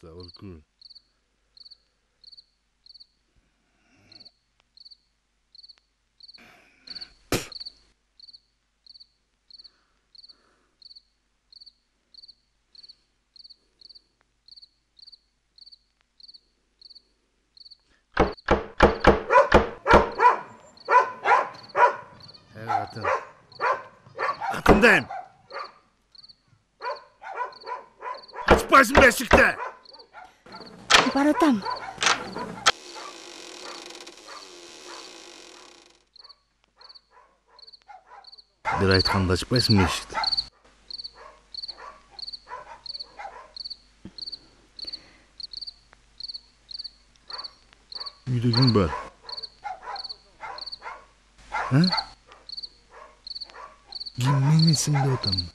Sağlıklı. Katın. Katındayım. Açpaysın beşikte. Баратам. Bir aytқанда açpaysın beşikte. Үйде кім бар? Кіммен есіңде отамын?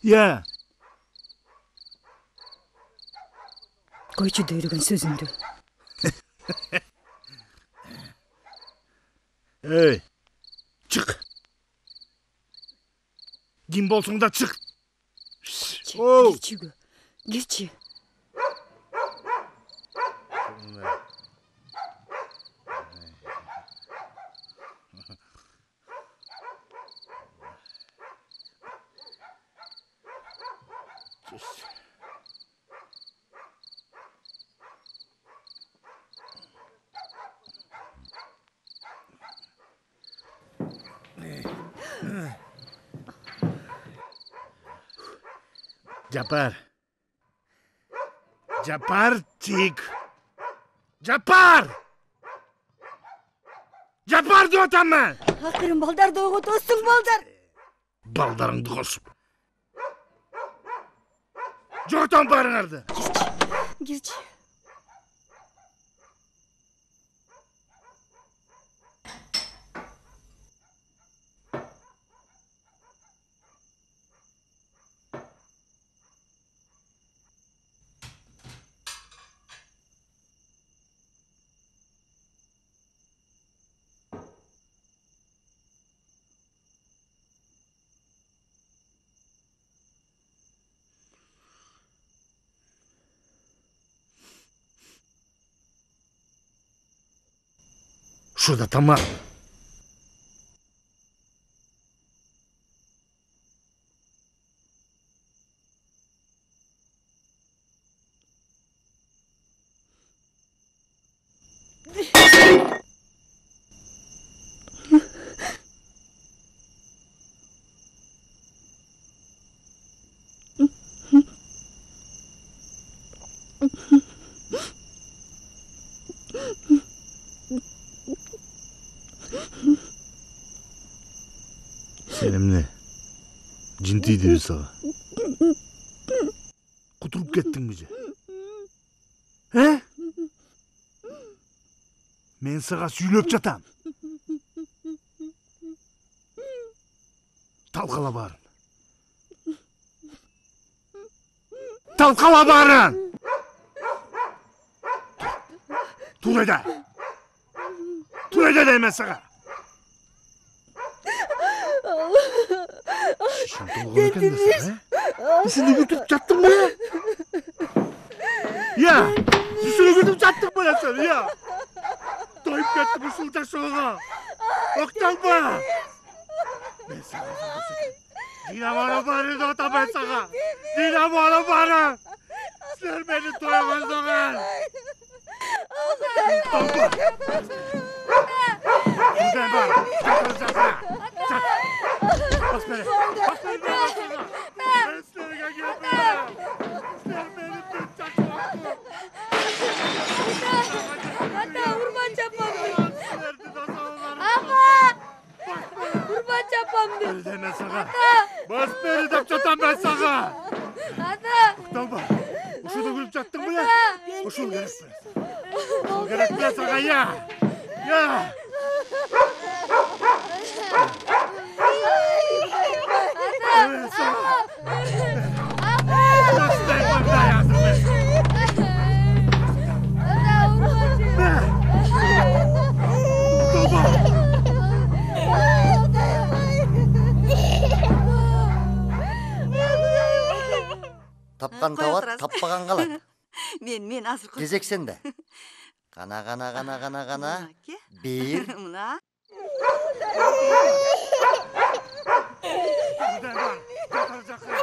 Я. Қойчу дөйрігін сөзіңді. Ey, çık. Kim bolsun da çık. Гирчигі. Гирчи. Japar. Japar çık. Japar. Japar diyor tamam. Ақырын балдарды оғытосың балдар. Baldarыңды қосып. Жоқтан барыңарды. Гирчи. Şurada tamam. Selimli. Cinti diyor sana. Kuturup gittin bize. He? Men sana süylöp jatam. Talkala barın. Talkala barın. Tur ede. Tur ede deyim sana. Şişin dolgun kendisi he? Üstünü götürüp çattın mı ya? Ya! Üstünü götürüp çattın mı ya sen ya? Doyup gitti bu sultan soğuğa. Oktan mı? Ben sana söyleyeyim. Dinamonu bari de ota ben sana. Dinamonu bari. Sen beni doyamazdın. Topla. Buradan bak. Çakılacağız. Çak. Bas beni. Bas beni. Ben seni gelmiyorum. Sen beni tut çakmak. Ата, урман чапамды. Аға! Урман чапамды. Öyle deme sana. Bas beni de çatan ben sana. Ата! Tamam. Uşu da gülüp çattın mı ya? Uşu gerek mi? Uşu gerek mi sana ya? Ya! Evet sana. Bas beni burada yazdım ben. Ата, урман Tamam. Тапқан Қоя табат, тұрасың. таппаған қалады. Мен азыр Кезек сенде. Қана. Бир. Мына. Buradayım lan. Yatıracak ya.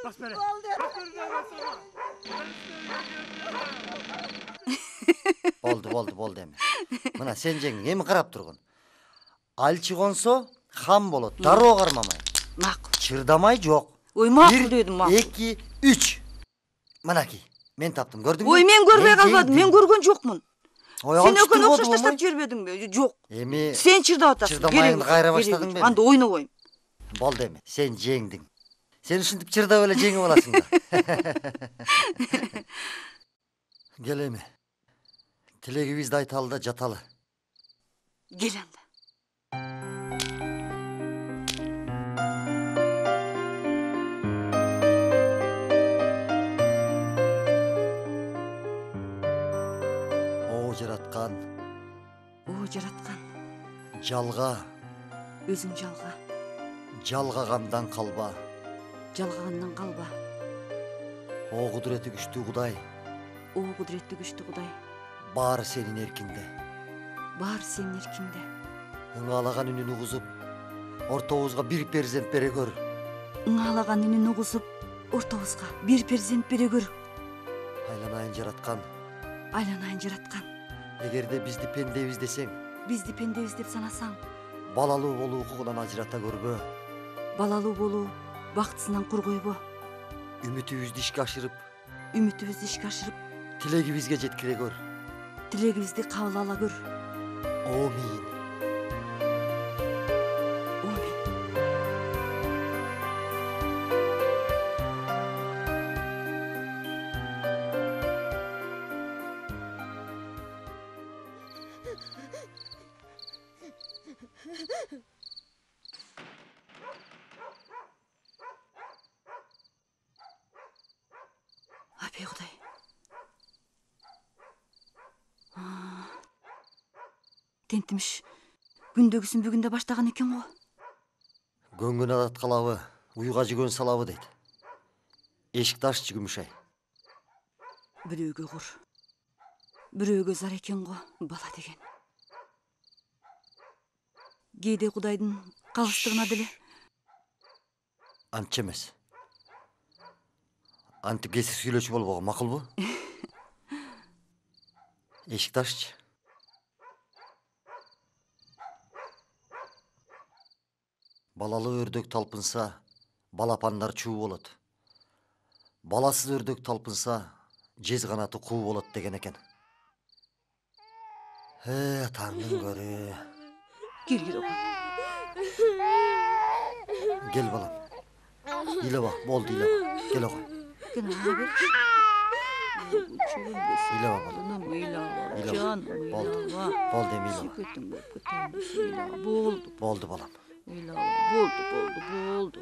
Bas beni. Bas beni de ben sana. Болды эми. Мына сен жеңің эми карап тургун. Алчы консо хам болот. Дароо кармамай. Мақұл. Чырдамай жок. Ой, мақұл дедім, мақұл. 2, 3. Мынаки. Мен таптым, көрдүң бе? Ой, мен көрбей қалбадым. Мен көрген жоқмын. Ой, Сен өкөн алчы окшош турбодум, таштап жібербедің бе? Жоқ. Эми Сен чырдап атасың. Чырдамайын кайра баштадың бе? Анда ойнабайм. Болду эми. Сен жеңдиң. Сен ушинтип чырдап эле жеңип аласың да. Кел эми. Тилегибизди айталы да жаталы. Кел анда. О жараткан, О, жаратқан. жалга, Өзің жалға. жалгагандан калба. Жалғағаннан қалба. О кудурети күчтүү Кудай, О, құдіретті күшті Құдай. баары сенин эркиңде. Бар сенің еркіңде. Ыңалаган үнүн угузуп, ортобузга бир перзент бере көр. Ыңалаған үнін ұғызып, ортауызға бір перзент бере көр. Айланайын жараткан, Айланайын жаратқан. эгерде бизди пендебиз десең, Бізді пендебіз деп санасаң, балалуу болуу укугунан ажырата көрбө. балалуу болуу бақытсынан құрғойбо. Үмүтүбүздү ишке ашырып, Үмітімізді ішке ашырып, тилегибизге жеткире көр. тілегімізді қабыл ала көр. Омин. Омин. Апей Құдай. Тентіміш, күндөгісін бүгінде баштаған екен ғой. Көңгөн адат калабы, уйга жүгөн салабы дейт. Эшикти аччы Күмүшай. Біреуге құр. Біреуге зар екен ғой, бала деген. Кейде Құдайдың қалыстығына ділі. Антча эмес. Антип кесип сүйлөчү болбогон макулбу? Эшикти аччы. Балалуу өрдөк талпынса, балапандар чуу болот. Баласыз өрдөк талпынса, жез канаты куу болот деген экен. Таңдын көрү. Кел оған. Кел балам. Илеба, болду илеба. Кел ого. Кел ана бер. Илеба балам. Илаба, Илаба. жаным, Болду. илаба. Болду эми илеба. Шекетің болып кетеміз, илаба. Болды, Болду балам. илаба. Болды.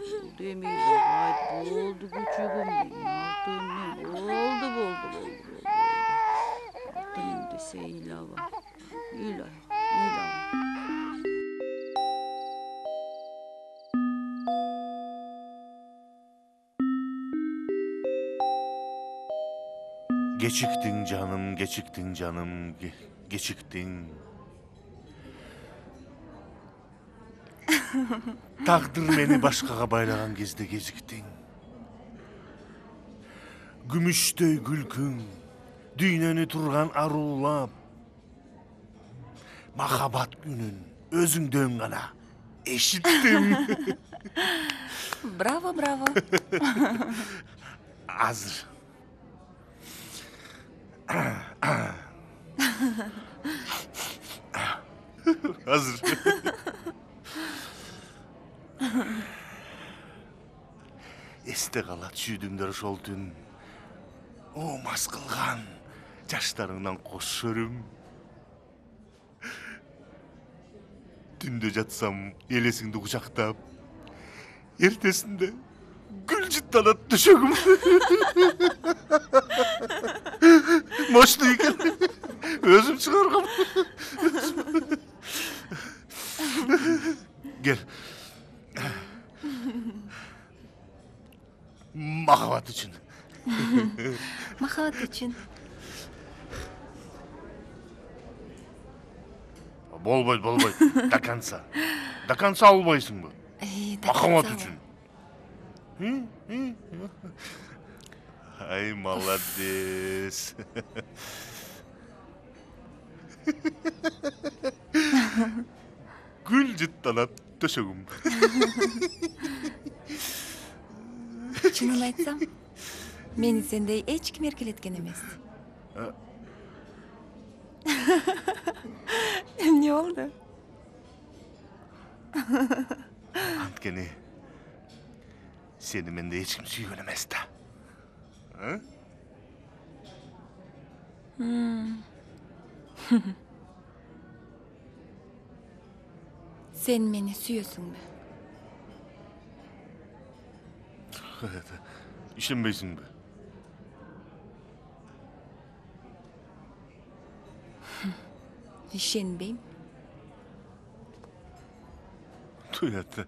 Эми илаба, айт, болды, күчігім дейін. Алтыным, болды. Алтыным десе илаба. Илаба. Geçiktin canım, geçiktin. Taqdir meni başkaga baylagan кезде geciktin. Gümüştöy gülkün, düyneni turgan arulap. Mahabat günün özüngdön gana eşittim. Браво. Hazır. Hazır. Esте калат сүйдүңдөр ошол түн. О, мас кылган жаштарыңдан кош шөрүм. Түндө жатсам элесиңди кучактап, эртесинде гүл жыттанат төшөгүм. Моштуу экен. Өзүм чыгаргам. Gel. Mahavat için. Mahavat için. Bolboy. Dakansa albaysın bu. Mahavat için. Ay malades. Gül cidden at döşegim. Şunun aytsam, meni sendey hiç kim erkeletken emes. Ne oldu? Antkeni seni mende hiç kim suygun emes da. Sen meni süyösün mü? İşinbeysin mi? İşenbeyim. Tuyatta.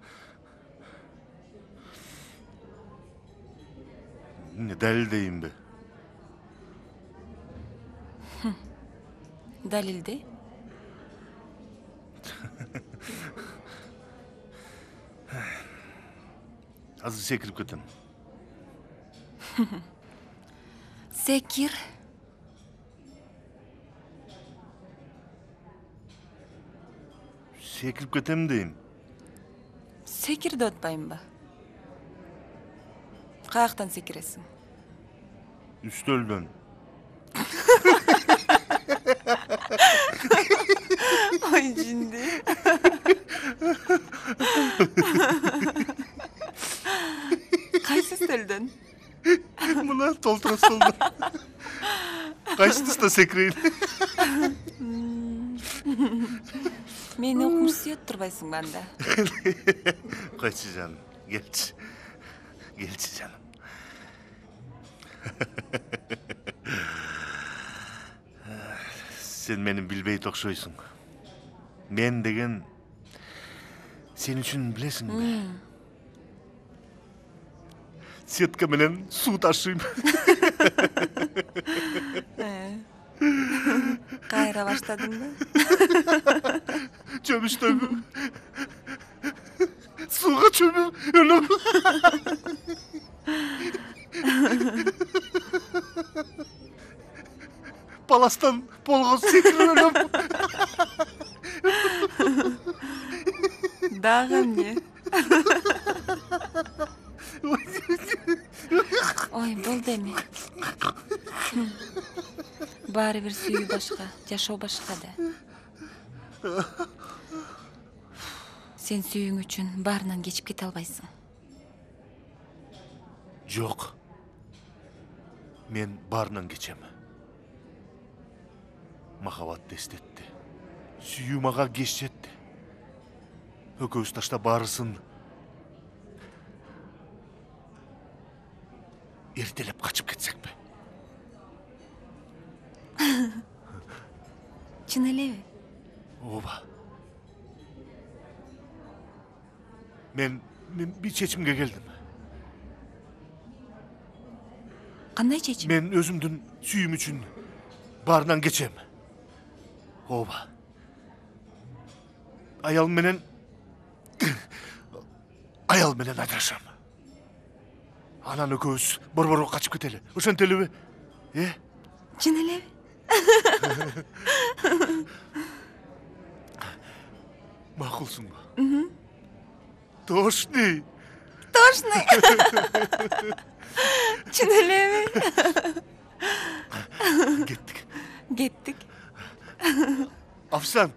Ne delildeyim be. Dalilde. Azı sekirip ketem. Sekir. Sekirip ketem deyim. Sekir de otbayım ba. Kayaktan sekiresin. Üstölden. Ay cindi. Kaysı üstölden? Buna tolturas oldu. Kaçtıs da sekreyin. Meni okumuş suyot turbaysın bende. Kaçı canım. Geç. Gelçi canım. Sen benim bilbeyi tokşoysun. Men degen sen üçün bilesin mi? Setka menen su taşıyım. Kayra başladın mı? Çömüştüm. Suğa çömüm. Ölüm. Palastan polgoz sekir ölüm. Dağım ne? Oy bol demi. Bari bir suyu başka, yaşao başka da. Sen suyun üçün barından geçip kete albaysın. Yok. Men barından geçem. Mahavat destetti. Suyu maga geçetti. Hököz taşta barısın. Ertelep kaçıp gitsek be. Çın elevi. Oba. Men bir çeçimge geldim. Qanday çeçim? Men özümdün suyum üçün barından geçem. Oba. Ayal menen ajraşam. Anan ököz bor kaçıp keteli. Oşanteli mi? Çın elevi. Makulsun mu? Toşni. Toşni. Çın elevi. Gittik. Gittik. Afsan.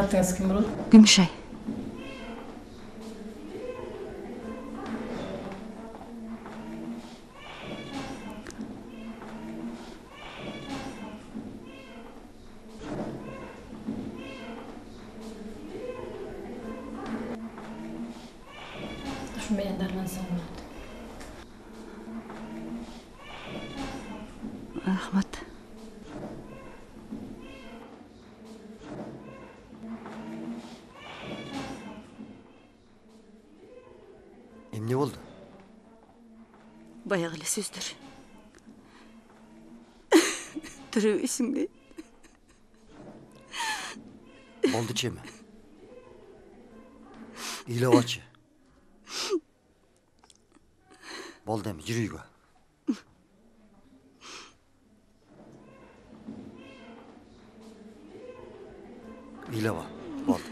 Atыңыз кім болды? Gümüşay. Düşünmeyen darlansam болады. Рахмат. Эмне болду? Баягы эле сөздөр. Төрөбөйсүң дейт. Болду чеме. Ыйлабачы. Болду эми, жүр үйгө. Ыйлаба, болду.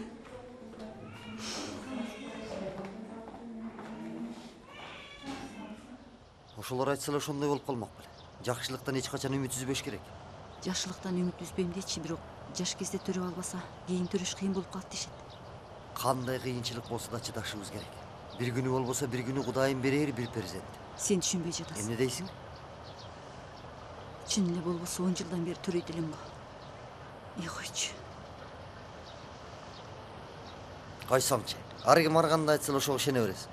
Ошолор айтса эле ошондой болуп калмак беле. Жакшылыктан эч качан үмүт үзбөш керек. Жакшылыктан үмүт үзбөйм дейчи, бирок жаш кезде төрөп албаса, кийин төрөш кыйын болуп калат дешет. Кандай кыйынчылык болсо да чыдашыбыз керек. Бир күнү болбосо бир күнү Кудайым берер бир перзент. Сен түшүнбөй жатасың. Эмне дейсиң? Чын эле болбосо 10 жылдан бери төрөйт элем го. Ийгойчу. Кайсамчы? Ар ким ар кандай айтса ошого ишене бересиң.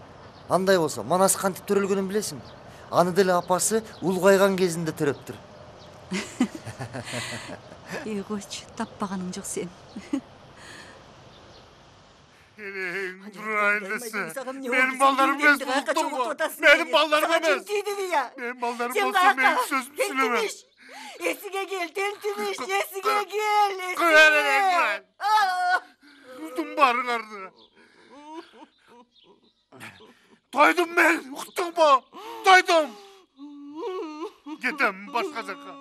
Андай болсо, манасы кантип төрөлгөнүн билесиңби? Аны деле апасы улгайган кезинде төрөптүр. Ийгойчу, таппаганың жок сен. Durayın dese. Benim ballarım emez, buldum mu? Benim ballarım emez. Benim ballarım olsa benim sözümü söyleme. Esige gel, tentimiş, esige gel, Kıyar ben. Buldum barın ardı. Doydum ben, uktun mu? Doydum. Gidem başka zaka.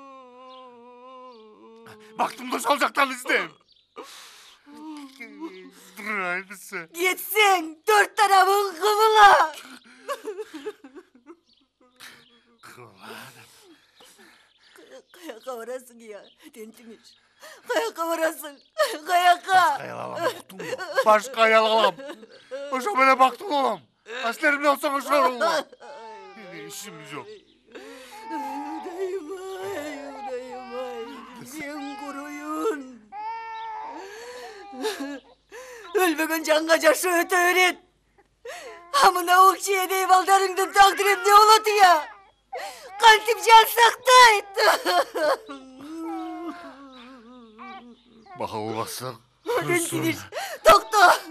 Baktım da salacaktan izleyeyim. Durayın dese. Gitsin, dört tarafın kıvıla. Kaya kavarasın ya, tentimiş. Kaya kavarasın, kaya ka. Kayalalım, uktun mu? Baş kayalalım. Oşa bana baktın oğlum. Aslerimden olsa hoşlar oğlum. İşimiz yok. Yüreğim ay, sen kuruyun. Ölmegen canga caşı öte öğret. Hamına okşaya deyip aldarından takdirim ne oladı ya. Kalbim can saktaydı. Baka olmazsan. Tentimiş, doktor.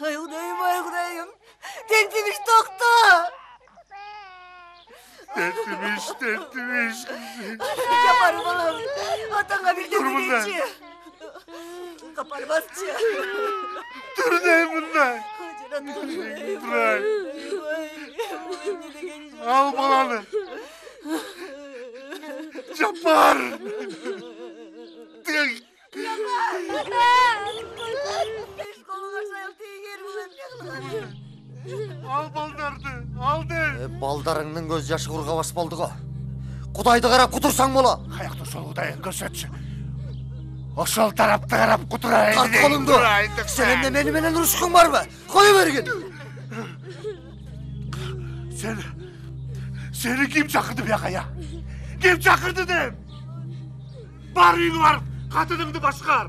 Ay Kudayım. Tentimiş doktor. Tertemiz. Yaparım oğlum. Atana bir de Dur bundan. bileci. Kaparmazçı. Dur deyim bundan. Duray. Al balanı. Cabbar. Koluna sayıltığı yer bulan. Al baldardı. Al de. Балдарыңдын көз жашы кургабас болду го. Кудайды карап кутурсаң боло. Каякта сол Кудайын көрсөтчү. Ошол тарапты карап кутурайын. Тарт колуңду. Сен эмне мени менен урушкуң барбы? Кое бергин. Seni kim çakırdı bir ya? Kim çakırdı dem? Bar uygu var, katınımdı başkar.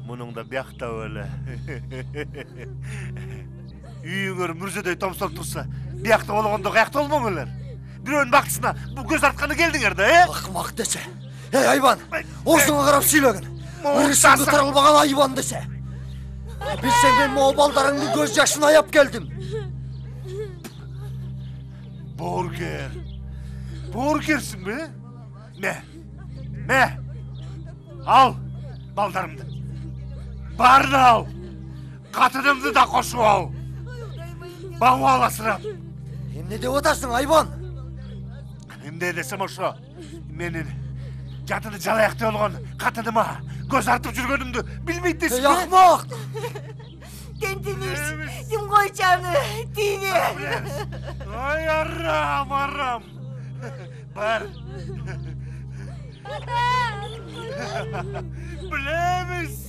Bunun da bir da öyle. Үйүңөр мүрзөдөй томсоп турса, биякта болгондо каякта болмоңулар. Бирөөнүн бактысына бул көз артканы келдиңер да, Акмак десе. Эй айбан, оозуңа карап сүйлөгүн. Ырысыңды таралбаган айбан десе. Билсең мен могу балдарыңдын көз жашын аяп келдим. Бургерсиң бе? Не? Al baldarımды. Barını al. Katınımdı da koşup al. Bağ alasırap. Эмне деп атасың айбан? Эмне десем ошо. Менин жатыны жалаякты болгон катыныма көз артып жүргөнүмдү билбейт дейсиң Эй акмак! Tentimiş, tim koyacağını, tini. Ay arram. Бар. Bilemiz.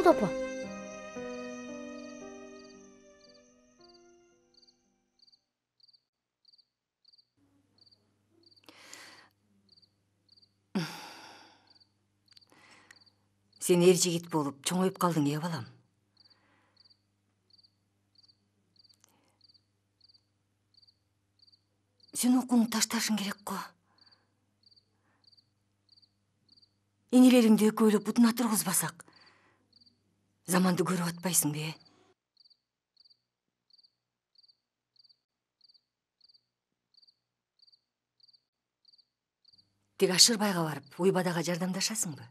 болду апа? Сен эр жигит болуп чоңоюп калдың балам. Сен окууңду ташташың керек го. Энелериңди экөөлөп бутуна тургузбасак, заманды көрүп атпайсың бе? Тик Ашырбайга барып, Уйбадага жардамдашасыңбы?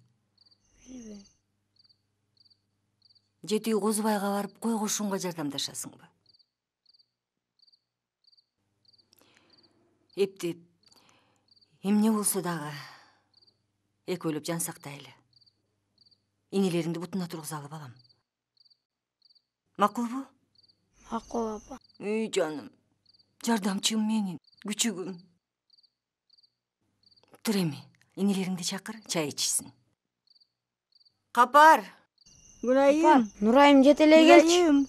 Билбейм. Жети Козубайга барып, кой кошунга жардамдашасыңбы? Эптеп, эмне болсо дагы экөөлөп жан сактайлы. Энелериңди бутуна тургузалы, балам. Макулбу? Макул апа. Үй жаным, жардамчым менин, күчүгүм. Тур эми, энелериңди чакыр, чай ичсин. Капар! Апа, Нурайым жете эле келчи.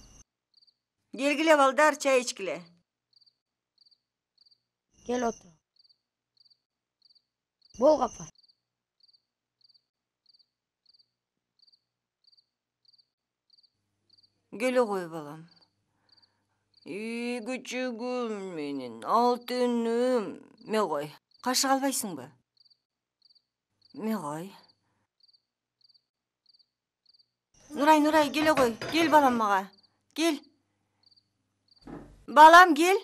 Келгиле балдар, чай ичкиле. Кел отур. Бол апа. Келе кой, балам. Күчүгүм менин, алтыным. Ме кой, кашык албайсыңбы? Ме кой. Нурай, келе кой. Кел, балам, мага. Кел. Балам, кел.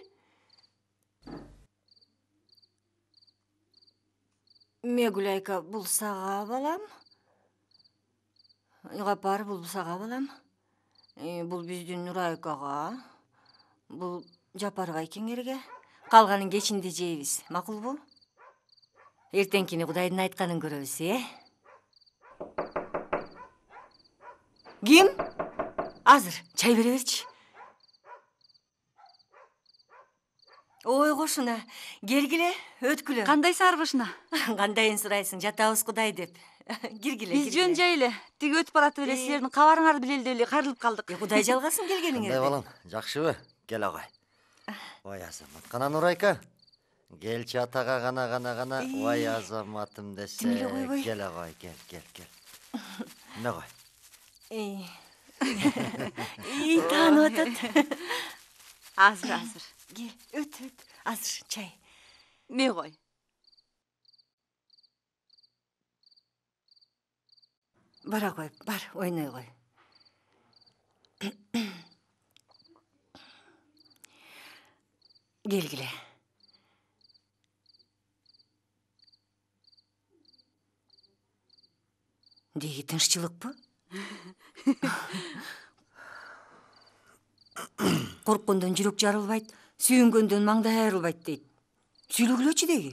Ме Гуляйка, бул сага, балам. Капар, бул сага, балам. Бул биздин Нурайкага. Бул Жапарбай кеңерге. Калганын кечинде жейбиз. Макулбу? Эртеңкини Кудайдын айтканын көрөбүз, Ким? Азыр, чай бере берчи. Ой, кошуна, келгиле, өткүлө. Кандайсың арбашына? Кандайын сурайсың, жатабыз Кудай деп. Киргиле, Биз жөн жайлы. Тиги өтүп баратып эле силердин кабарыңарды билели деп эле кайрылып калдык. Кудай жалгасын келгениңерди. Кандай балам, жакшыбы? Кел агай. Ой азамат, кана Нурайка. Келчи атага гана. Ой азаматым десе. Тимиле койбой. Кел агай, кел. Эмне кой? Таанып атат. Азыр. Кел, өт. Азыр чай. Ме кой. Бара кой, бар, ойной кой. Келгиле. Деги тынччылыкпы? Корккондон жүрөк жарылбайт, сүйүнгөндөн маңдай айрылбайт дейт. Сүйлөгүлөчү деги.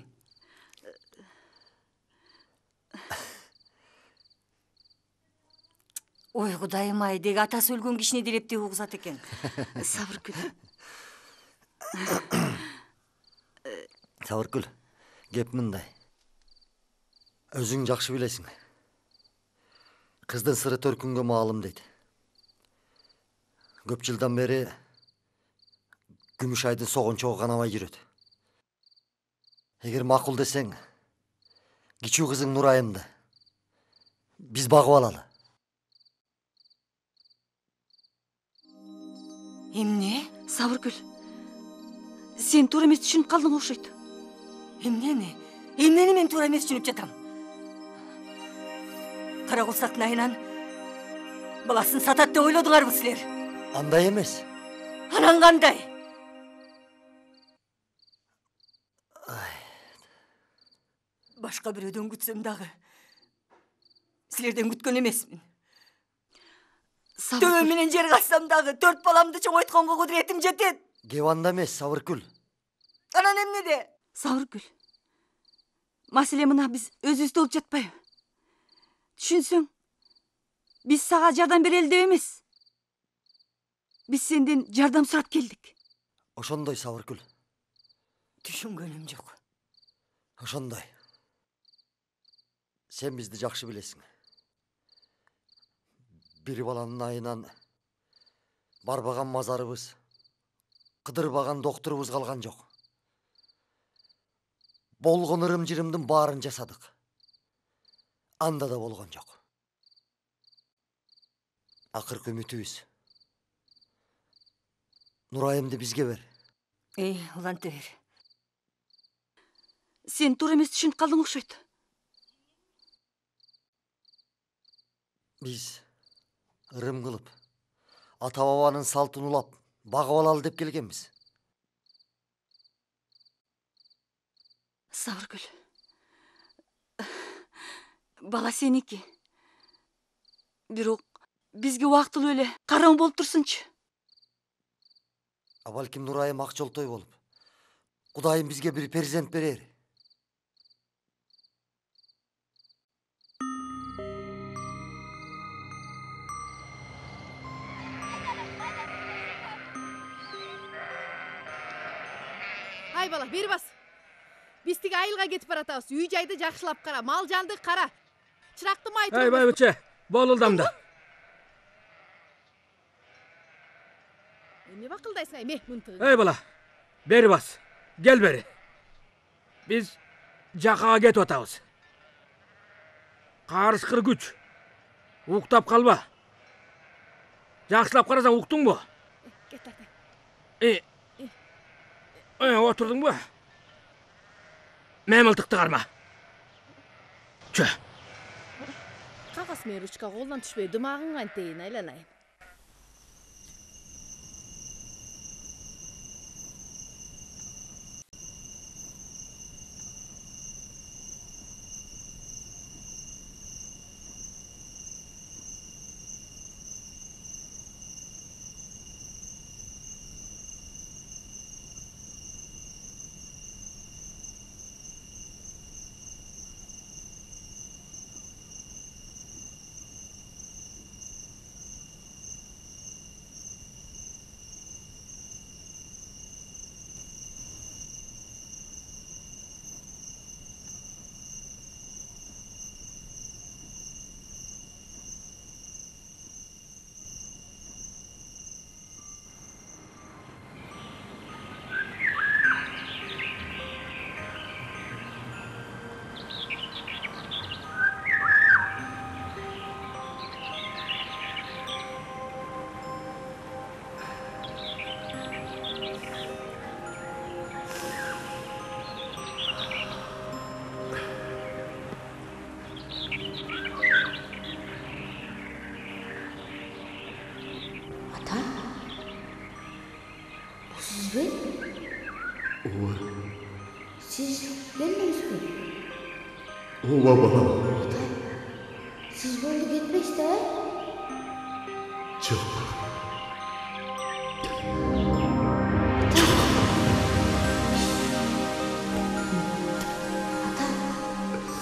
Ой, Кудайым ай, деги атасы өлгөн кишини делеп деп угузат экен. Сабыркүл. Сабыркүл, кеп мындай. Өзүң жакшы билесиң. Кыздын сыры төркүнгө маалым дейт. Көп жылдан бери Күмүш айдын согончогу канабай жүрөт. Эгер макул десең, кичүү кызың Нурайымды биз багып алалы. Эмне? Сабыркүл. Сен туура эмес түшүнүп калдың окшойт. Эмнени? Эмнени мен туура эмес түшүнүп жатам? Кара курсактын айынан баласын сатат деп ойлодуңарбы силер? Андай эмес. Анан кандай? Башка бирөөдөн күтсөм дагы силерден күткөн эмесмин. Төбө менен жер кассам дагы 4 баламды чоңойтконго кудуретим жетет. Кеп анда эмес, Сабыркүл. Анан эмнеде? Сабыркүл. Маселе мына биз өзүбүздө болуп жатпайбы? Түшүнсөң, биз сага жардам берели деп эмес. Биз сенден жардам сурап келдик. Ошондой, Сабыркүл. Түшүнгөнүм жок. Ошондой. Сен бизди жакшы билесиң. bir balanın ayынан барбаған мазарыбыз, қыдырбаған докторыбыз қалған жоқ. Болған ырым-жырымдың барын жасадық. Анда да болған жоқ. Ақырғы үмітіміз. Нұрайымды бізге бер. Улан төр. Сен тура емес түшініп қалдың ұқсайды. Біз ырым қылып, ата-бабаның салтын улап, бағып алалы деп келгенбіз. Сабыргүл. Бала сенікі. Бирок бізге уақытылы өле қарам болып тұрсыншы. Балким Нұрайым ақ жолтой болып. Құдайым бізге бір перзент берер. Ай бала, бері бас. Біз тіге айылға кетіп баратабыз. Үй жайды жақшылап қара, мал жанды қара. Шырақты май тұрмыз. Ай байбыча, болылдамда. Не бақылдайсың ай, мeh мұнтығы. Ай бала, бері бас, гел бері. Біз жақаға кетіп атабыз. Қарысқыр күч. Уқтап қалба. Жақсылап қарасаң уқтың бұ? Кет артың. Отырдың бұ? Мәмілтіқті қарма. Чө. Қағас мен ручка қолдан түшпей, дымағын қантейін, айланайын. Siz gelmemiş mi? Baba. Siz böyle gitmiş de. Çok. Ata,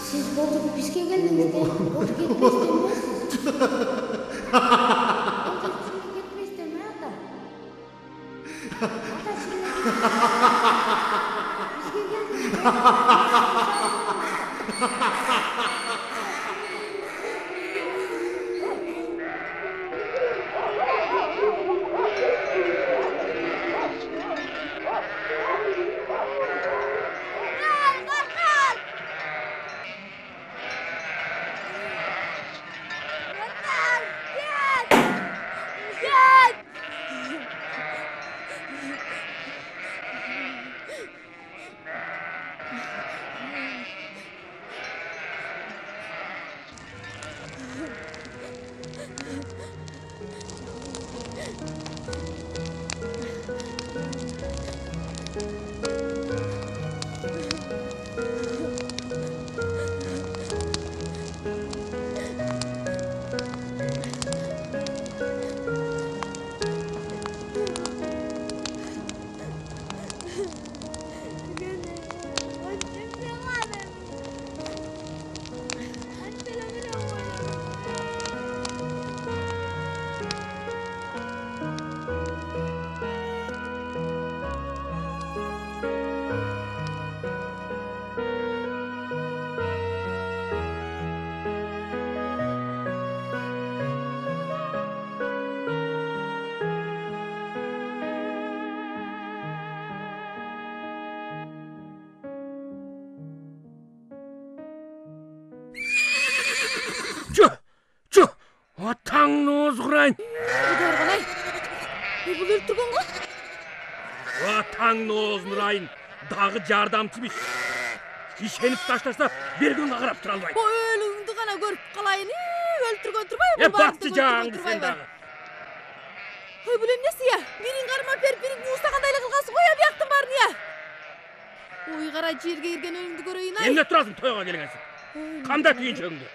siz böyle bir biske geldiniz de. Böyle gitmiş demezsiniz. Orada şimdi gitmiş deme ata. Ata şimdi. Biske geldiniz. өлтүргөн го? Атаңның оозун ырайын дагы жардамчымыш. Ишенип таштаса бир күнгө карап тура албайт. Өлүңдү гана көрүп калайын. Өлтүргөн турбайбы? Бакчы жаңды сен дагы. Ой, бул эмнеси я? Бириң кармап берип, бириң уустагандай эле кылгансың го я бияктын баарын я. Ой, кара жерге кирген өнүңдү көрөйүн ай. Эмне турасың тойго келгенсиң? Кандай түйүнчөгүңдү?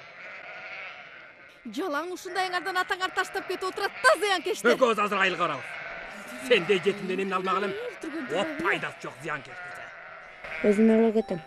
Жалаң ушундайыңардан атаңар таштап кетип отурат да зыянкештер. Экөөбүз азыр айыл карабыз. Сендей жетимден эмне алмак элем? О, пайдасы жок зыянкеш. Өзүм эле кетем.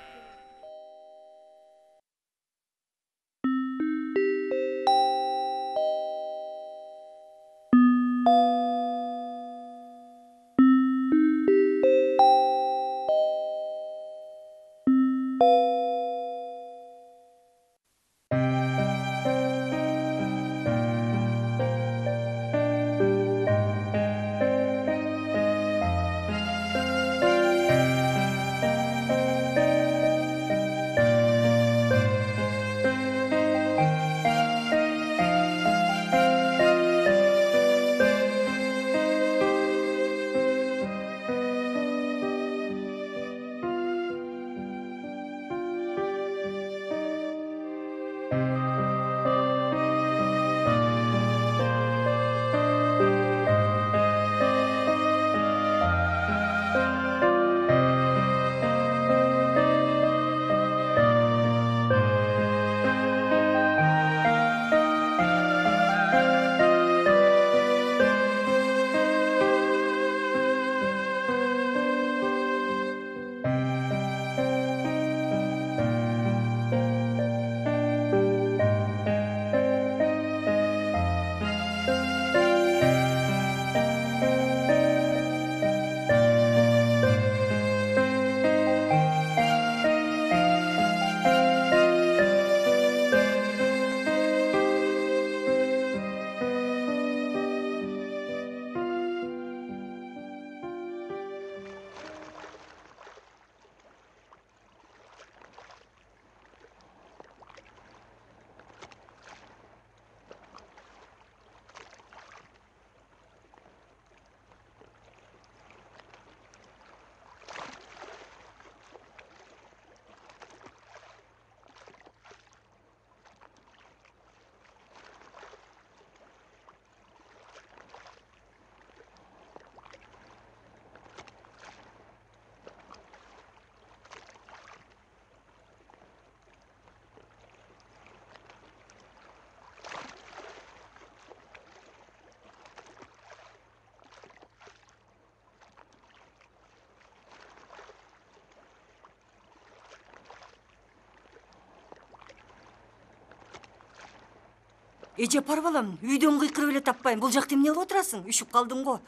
Эже пар балам, үйдөн кыйкырып эле таппайм. Бул жакта эмне кылып отурасың? Үшүп калдың го.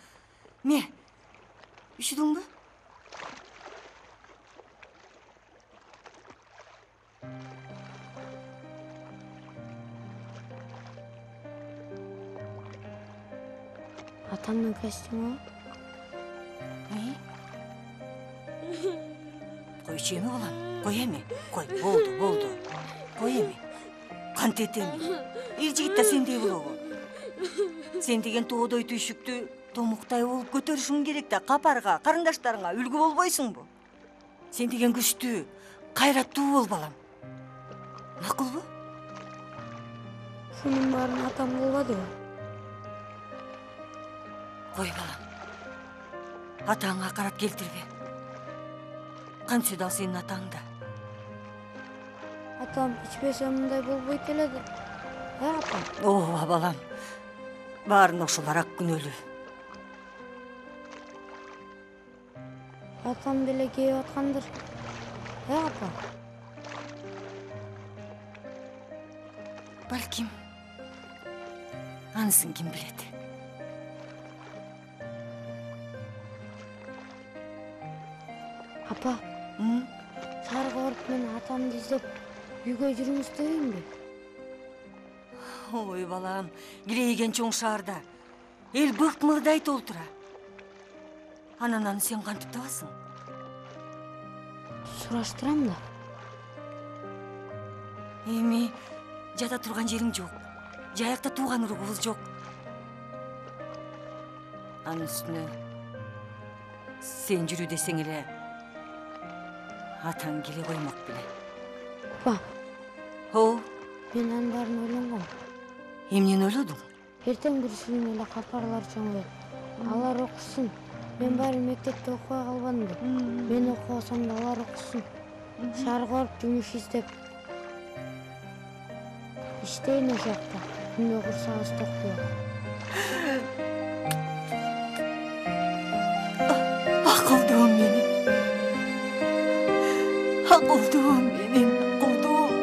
Ме? Үшүдүңбү? Атамдын костюму. Койчу эми балам. Кой эми. Кой, болду. Кой эми. Кантет эми. Эр жигит да сендей болобу. Сен деген тоодой түйшүктү томуктай болуп көтөрүшүң керек да, капарга, карындаштарыңа үлгү болбойсуңбу? Сен деген күчтүү, кайраттуу бол балам. Макулбу? Шунун баарын атам кылбадыбы? Кой балам. Атаңа акарат келтирбе. Кантсе да сенин атаң да. Атам ичпесе мындай болбойт эле да. Апа. Ооба балам. Баарын ошолор ак күнөөлүү. Атам деле кейип аткандыр. Апа. Балким. Анысын ким билет. Апа. Сарга барып мен атамды издеп үйгө жүрүңүз дебейинби? Ой балам, кирейген чоң шаарда эл бык-мыгдай толтура. Анан сен кантип табасың? Сураштырам да. Эми жата турган жериң жок. Жаякта тууган уругубуз жок. Анын үстүнө Sen жүрü desең эле атаң келе коймок беле. Ба, О, мен анын баарын ойлонгом. эмнени ойлодуң? Эртең бүрсүгүн эле капарлар чоңойот. Алар окушсун. Мен баары мектепте окубай калбадымбы? Мен окубасам да алар окусун. Шаарга барып жумуш издеп. Иштейин ошол жакта. Күндө курсагыбыз токпойт. Акылдуум менин. Акылдуум менин, акылдуум.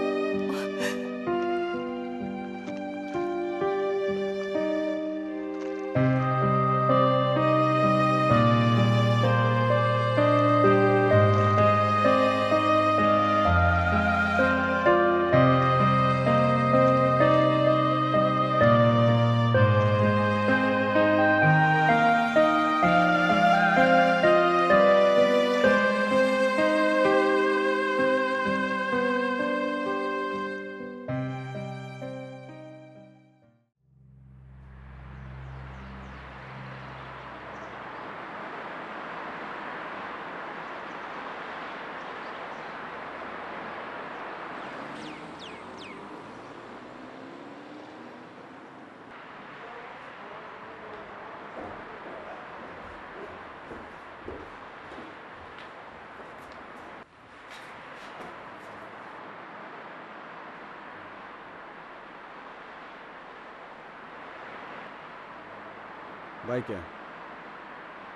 Байке,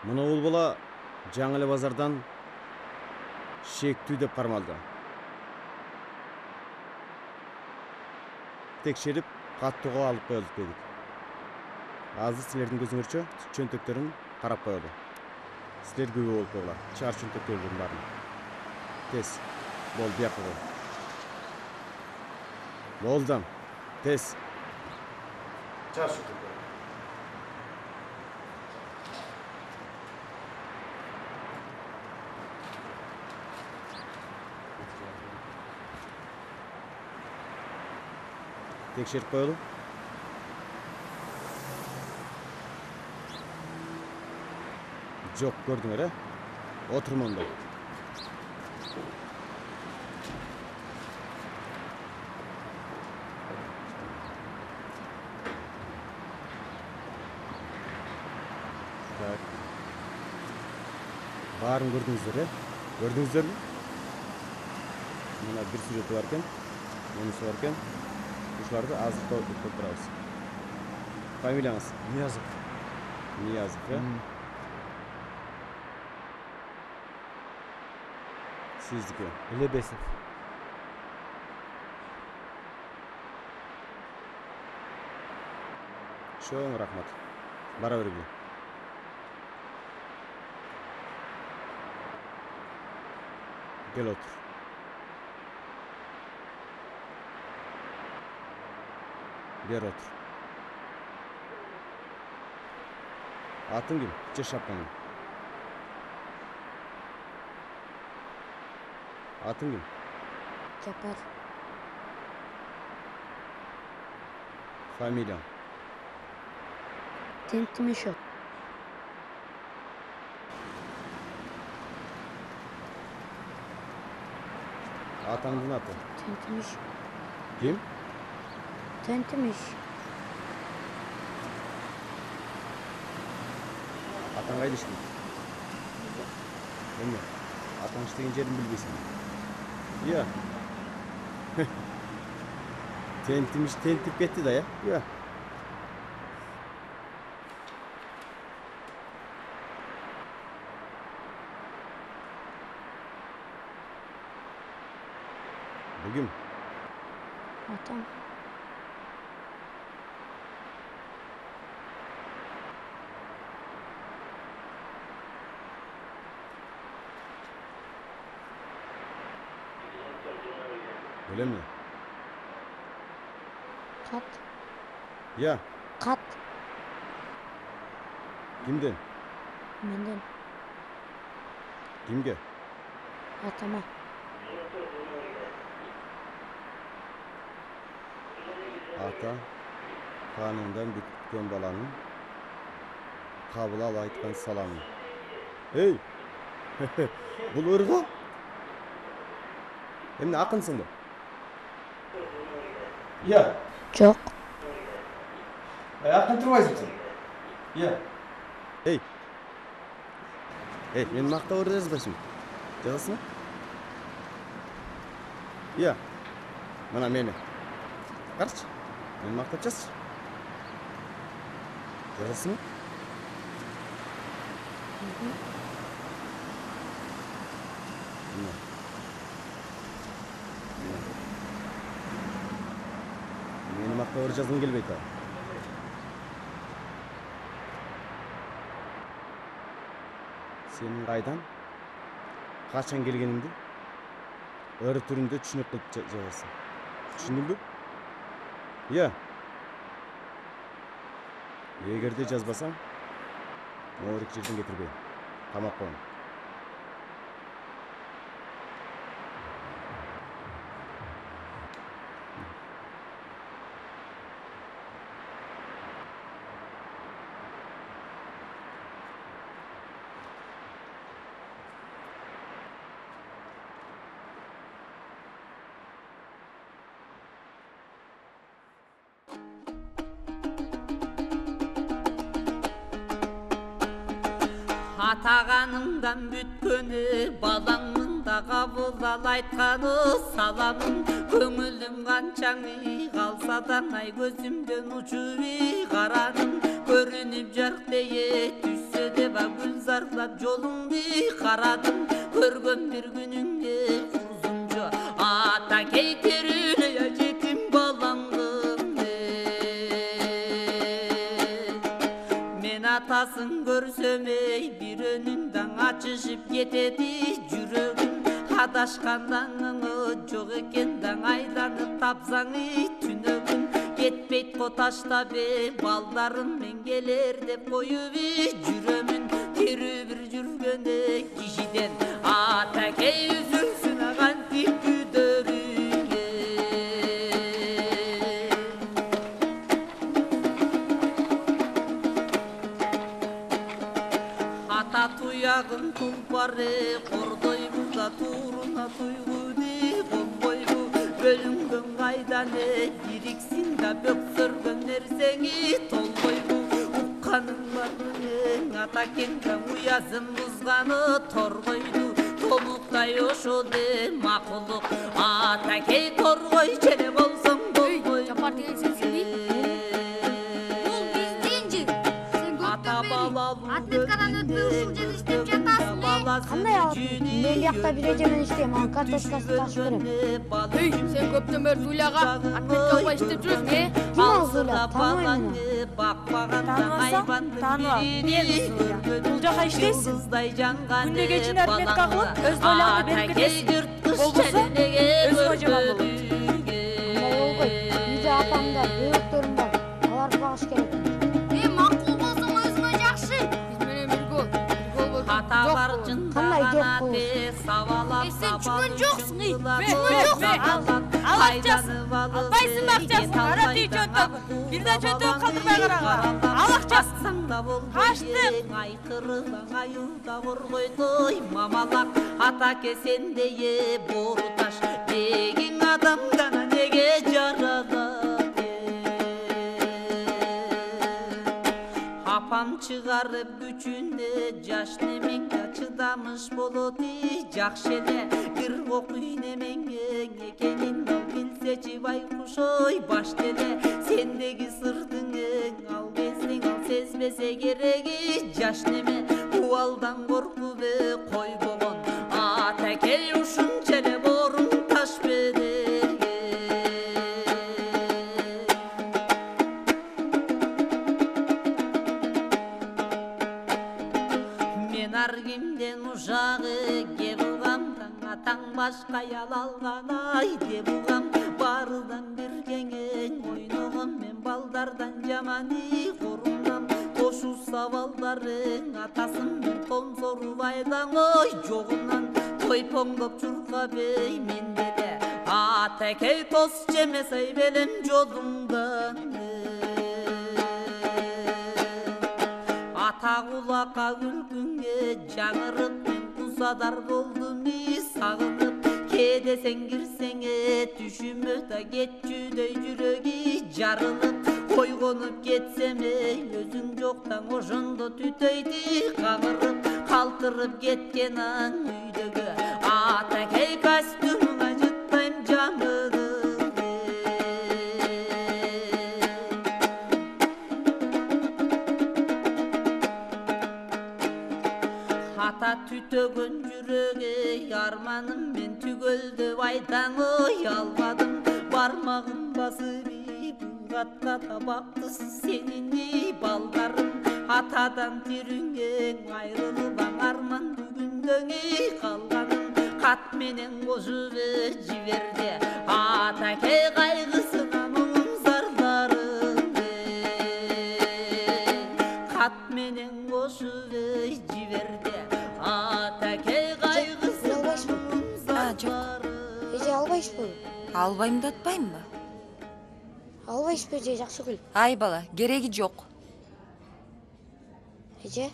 мына ул бала жаңы эле базардан шектүү деп кармалды. Текшерип, каттууга алып коелук дедик. Азыр силердин көзүңөрчө чөнтөктөрүн карап коелу. Силер күбө болуп койгула. Чыгар чөнтөктөрдүн баарын. Тез. Бол, бияка кой. Болдум. Тез. Чыгар чөнтөктөрдүн. Tekşirip koyalım. Жоқ, gördüңөр, he? Oturma onda. Tak. Баарын көрдүңүздөр, he? Көрдүңүздөрбү? Мына бир сюжети бар экен, монусу бар экен. Ушуларды азыр толтурабыз. Фамилияңыз? Ниязов. Ниязов, э? Сиздики? Лебесов. Чоң рахмат. Бара бергиле. Кел отур. Бер отур. Атың ким? Же шапкаң? Атың ким? Жапар. Фамилияң? Тентимишев. Атаңдын аты? Тентимиш. Ким? Тентимиш. Атаң кайда иштейт? Эмне? Атаң иштеген жерин билбейсиң? Ия. Тентимиш тентип кетти да, ия? Бу ким? Атам. Öyle mi? Kat. Ya, Kat. kimden? Menden. Kimge? Atama. Ата kanından бүткен баланын kabul ala aytkan salamı. Ey. Бұл ырғы? Emne akınsın da? Ya. Жок. Akın turbayсың. Ya. Ey. Ey, men maqta orada yazбайсың. Жазасың ба? Ya. Mana meni. Qarшы. Men maqtab жазшы. Жазасың ба? Meni maqtab orada жазғың келбейді. Senin қайдан, қашан келгеніңді ыры түрінде түсінік қылып жазасың. Түсіндің бе? Иә. Егерде жазбасаң, орық жерден кетірбеймін. Қамап қойын. Атағаныңдан бүткені, балаңның да қабыл ал айтқаны, саламын көңілім қаншаңы, қалсадан ай көзімден ұшуы, қараным көрініп жарқ дeye, түссе де ба гүлзарлап жолыңды қарадым, көрген бір күніңде ұзынжо, ата кейтеріне жетім балаңдым мен атасын көрсөмей бір өнүндан ачышып кетеді жүрегім адашқанданыңы жоқ екендан айланып тапсаңы түнөгүн кетпейт коташтап балдарым мен келер деп коюп жүрөмүн тирүү бир жүргөндө кишиден атакей үзүлсүн кантип күдөрүңө ата туягын тулпары кордойбу да тууруна туйгуни конбойбу бөлүнгөн кайданы бириксин да бөксөргөн нерсеңи толбойбу укканың бармын ата кенден уязын бузганы торгойду толуктай ошоде макулук атакей торгой челе болсоң болбойбу Жапар деген сенсиң дейт. Бул биздинчи. Сен көптөн бери отметкадан өтпөй ушул жерде иштеп жатасың. Кандай алып? Мен биякта бир эжемен иштейм, анын карточкасын ташып берем. Эй, сен көптөн бери Зуляга отметка албай иштеп жүрөсүң, Ким ал Зуля? Тааныбайм муну. Тааныбасаң, тааныба. Мен Зуля. Бул жака иштейсиң. Күндө кечине отметка кылып, өз дойлаңды берип кетесиң. Болбосо, өзүңө жаман болот. Андай болбойт. Үйдө апам да, бөбөктөрүм бар. Аларды багыш керек. макул болсоң өзүңө жакшы. Биз менен бирге бол. Ата бар Кандай жок болуш? Сен чүмөн жоксуң, ей. Албайсың акчасын, ара түй чөнтөгүн. Бирде чөнтөгүн калтырбай карагыла. Ал акчасын. Качтык. Айкырылаң айылда коргойдой мамалак атаке сендее бору таш дегиң адам гана неге жаралат апам чыгарып күчүндө жаш немеңге чыдамыш болот жакшы эле бир окуй немеңе экенин ал билсечи байкушой башта эле сендеги сырдың ал безиң ал сезбесе кереги жаш неме убалдан коркуп койбогон атакей ушунча эле борун таш бедеге мен ар кимден ужагы кеп угамдан атаң башка аял алган ай деп угам баарыдан бир кеңең ойногон мен балдардан жаманы корунам тошу сабалдарың атасын мен томсоруп айдаң ой жогунан тойпоңдоп чуркап мен деле атакей тос жемес ай белем жолуңдан ата Kagulaka gülkünge жаңырып мен кузадар болдум сагынып кедесең кирсеңе түшүмө да кетчүдөй жүрөгү жарылып койгонуп кетсеме өзүң жоктан ошондо түтөйдү кагырып калтырып кеткен аң үйдөгү атакей костюмуң ажытпайм жаңырып ата түтөгөн жүрөгү арманым мен түгөлдү айтаң ой албадым бармагын басып булгатка табактыс сенини балдарым атадан тирүңең айрылып арман бүгүндөгү калганым кат менен кошуп жиберди атакей кайгысына муң зардарын кат менен кошуп жиберди атакей кайгысына муң зардарын эже албайсызбы? Албайм да атпаймынбы? Албайсызбы же Жакшыгүл? Ай бала, кереги жок. Эже,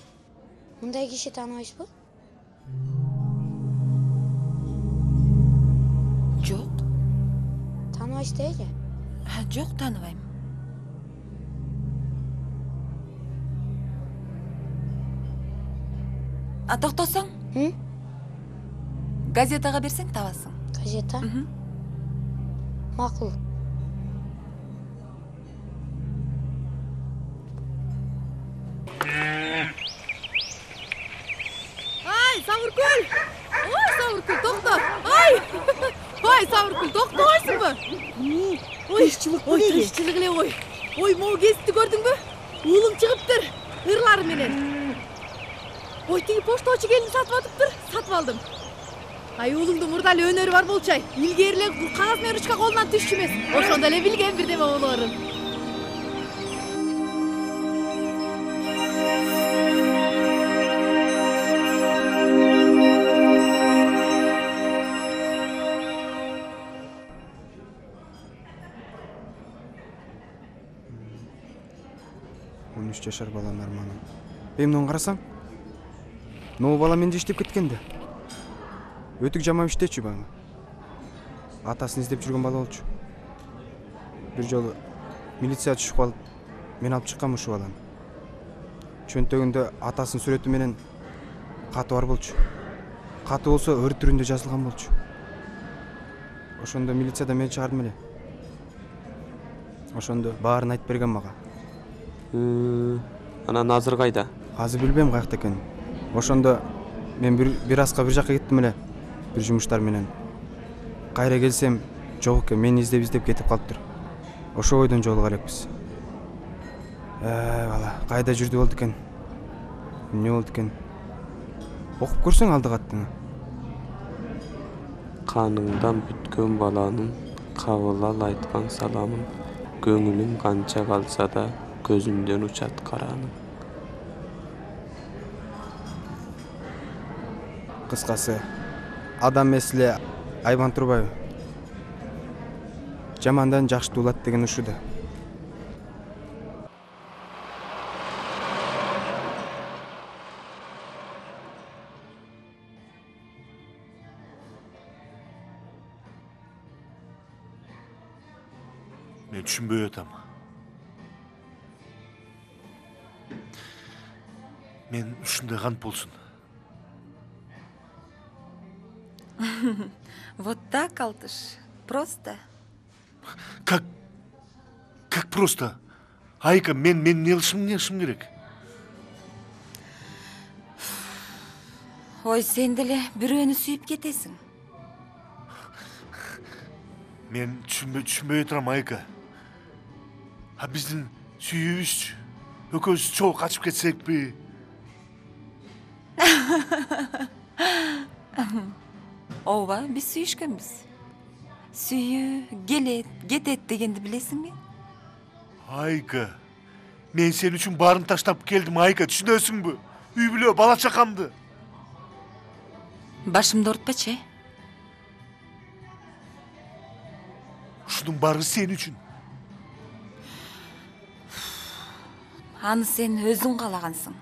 мындай киши тааныбайсызбы? Жок. Тааныбайсыз да эже? Жок, тааныбайм. Токтосоң? Газетага берсең табасың. Газета? Макул. Ай, Савыркүл! Ой, Савыркүл, токто! Ай! Ой, Савыркүл, токтойсуңбу? Ой, тынччылык эле ой. Ой, могу кезипти көрдүңбү? Уулуң чыгыптыр, ырлары менен. Ой, тиги пошточу келип сатып атыптыр, сатып алдым. Ай, уулуңдун мурда эле өнөрү бар болчу ай. Илгери эле кагаз менен ручка колунан түшчү эмес. Ошондо эле билген бирдеме болоорун. Жашар баланын арманы. Эмне карасаң? Могу бала менде иштеп кеткенде. Өтүк жамап иштечү бага. Атасын издеп жүргөн бала болчу. Бир жолу милиция түшүп калып, мен алып чыккам ушу баланы. Чөнтөгүндө атасынын сүрөтү менен каты бар болчу. Каты болсо ыр түрүндө жазылган болчу. Ошондо милицияда мен чыгардым эле. Ошондо баарын айтып берген мага. Анан азыр кайда? Азыр билбейм каякта экенин. Ошондо мен бир аска бир жакка кеттим эле. Бир жумуштар менен. Кайра келсем, жок экен, мени издеп кетип калыптыр. Ошо бойдон жолуга элекпиз. Бала, кайда жүрдү болду экен? Эмне болду экен? Окуп көрсөң алды каттыны. Каныңдан бүткөн баланын кабыл ал айткан саламын. Көңүлүм канча калса да көзүмдөн учат караның. Кыскасы, адам эмес эле айбан турбайбы? Жамандан жакшы туулат деген ушуда. Мен түшүнбөй атам. Мен ушундай кант болсун. Вот так, Алтыш. Просто. Как просто? Айка, мен не кылышым керек? Ой, сен деле бирөөнү сүйүп кетесиң. Мен түшүнбөй турам, Айка. Биздин сүйүүбүз экөөбүз чогуу качып кетсекпи? Ооба, биз сүйүшкөнбүз. Сүйүү, келет, кетет дегенди билесиңби? Айка, мен сен үчүн баарын таштап келдим, Айка, түшүнөсүңбү? Үй бүлө, бала чакамды. Башымды оорутпачы, Ушунун баары сен үчүн. Аны сен өзүң каалагансың.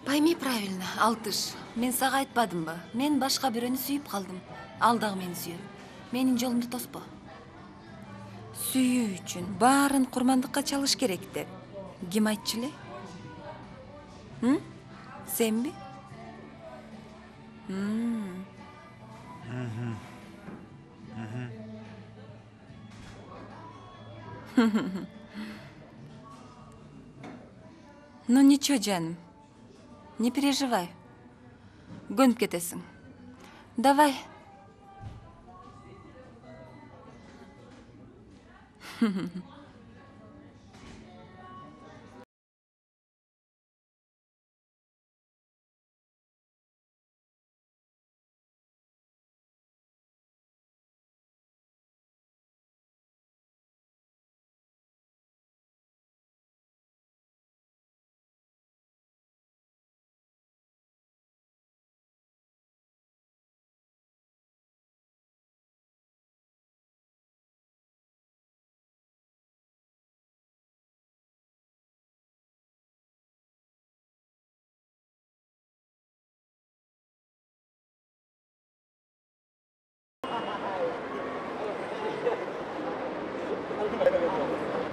Пойми правильно, Алтыш. Мен сага айтпадымбы? Мен башка бирөөнү сүйүп калдым. Ал дагы мени сүйөт. Менин жолумду тоспо. Сүйүү үчүн баарын курмандыкка чалыш керек деп. Ким айтчу эле? Сенби? Ну ничего, жаным. Не переживай. Көнүп кетесиң. Давай.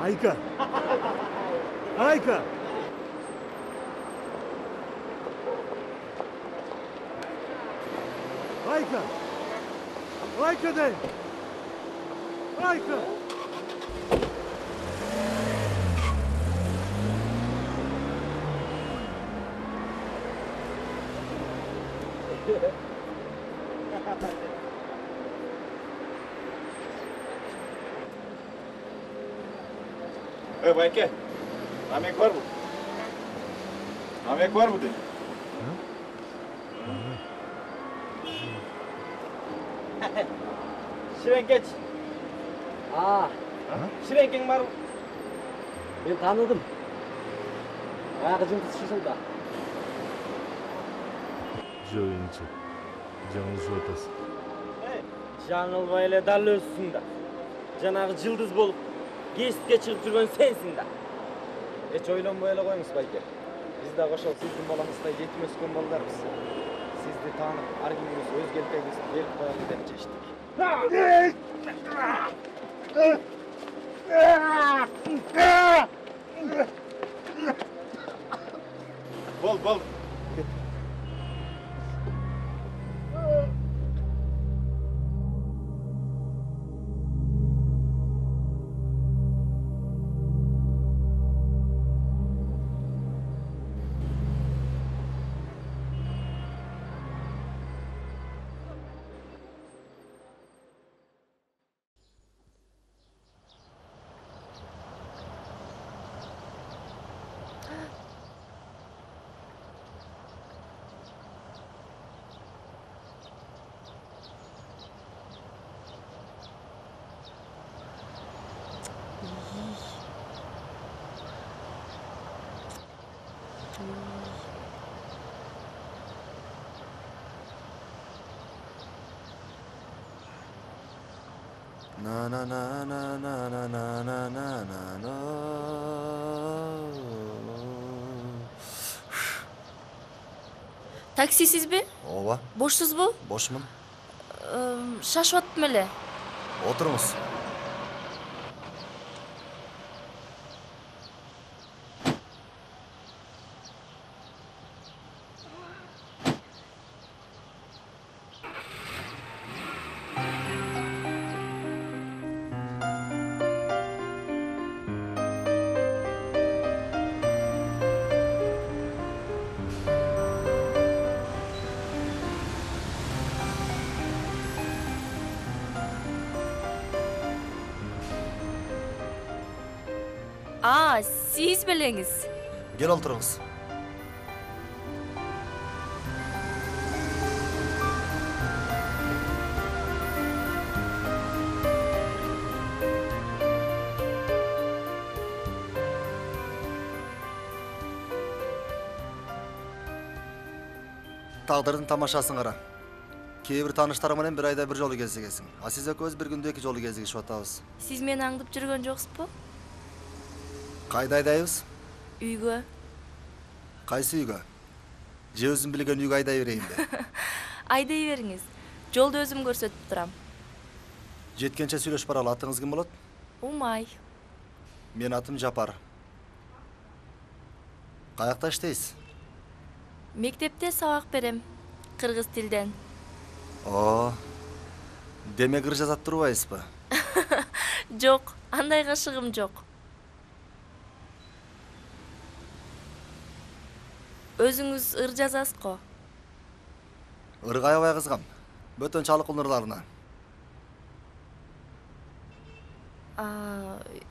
Ayka! Ayka! Ayka! Ayka de! Ayka! Bayke, namek var mı? Namek var mı de? Şirengeç. Şirengen var mı? Ben tanıdım. Ayağı cıntız şişildi. Joyunca, canı soğutasın. Janılbayla dal ölsün da. Janağı cıldız bolup, geçitke çıkıp жүргөн sensin da. Hiç oylanmay ele koymuş Bayke. Biz de koşal sizdin balanızda yetim ösken ballarız. Sizdi tanıp, argimiz özgelpeyimiz gelip koyalım dep çeştik. Bol. Na na na na na na na na na na na. Taksisizби? Ооба. Бошсузбу? Бошмун. Шашып аттым эле. Отуруңуз. Siz белеңиз. Gel oturuңуз. Тагдырдын тамашасын кара. Кээ бир тааныштарың менен бир айда бир жолу кезигесиң. А сиз экөөбүз бир күндө 2 жолу кезигишип атабыз. Сиз мени аңдып жүргөн жоксузбу? Кайда айдайбыз? Үйгө. Кайсы үйгө? Же өзüm билген үйгө айдай берейин де. Айдай бериңиз. Жолду өзүм көрсөтүп турам. Жеткенче сүйлөшүп баралы. Атыңыз ким болот? Умай. Мен атым Жапар. Каякта иштейсиз? Мектепте сабак берем. Кыргыз тилден. О. Демек ыр жазат турбайсызбы? Жок, андай кашыгым жок. Өзүңүз ыр жазасыз го? Ырга аябай кызгам. Бөтөн чалык ырдарына.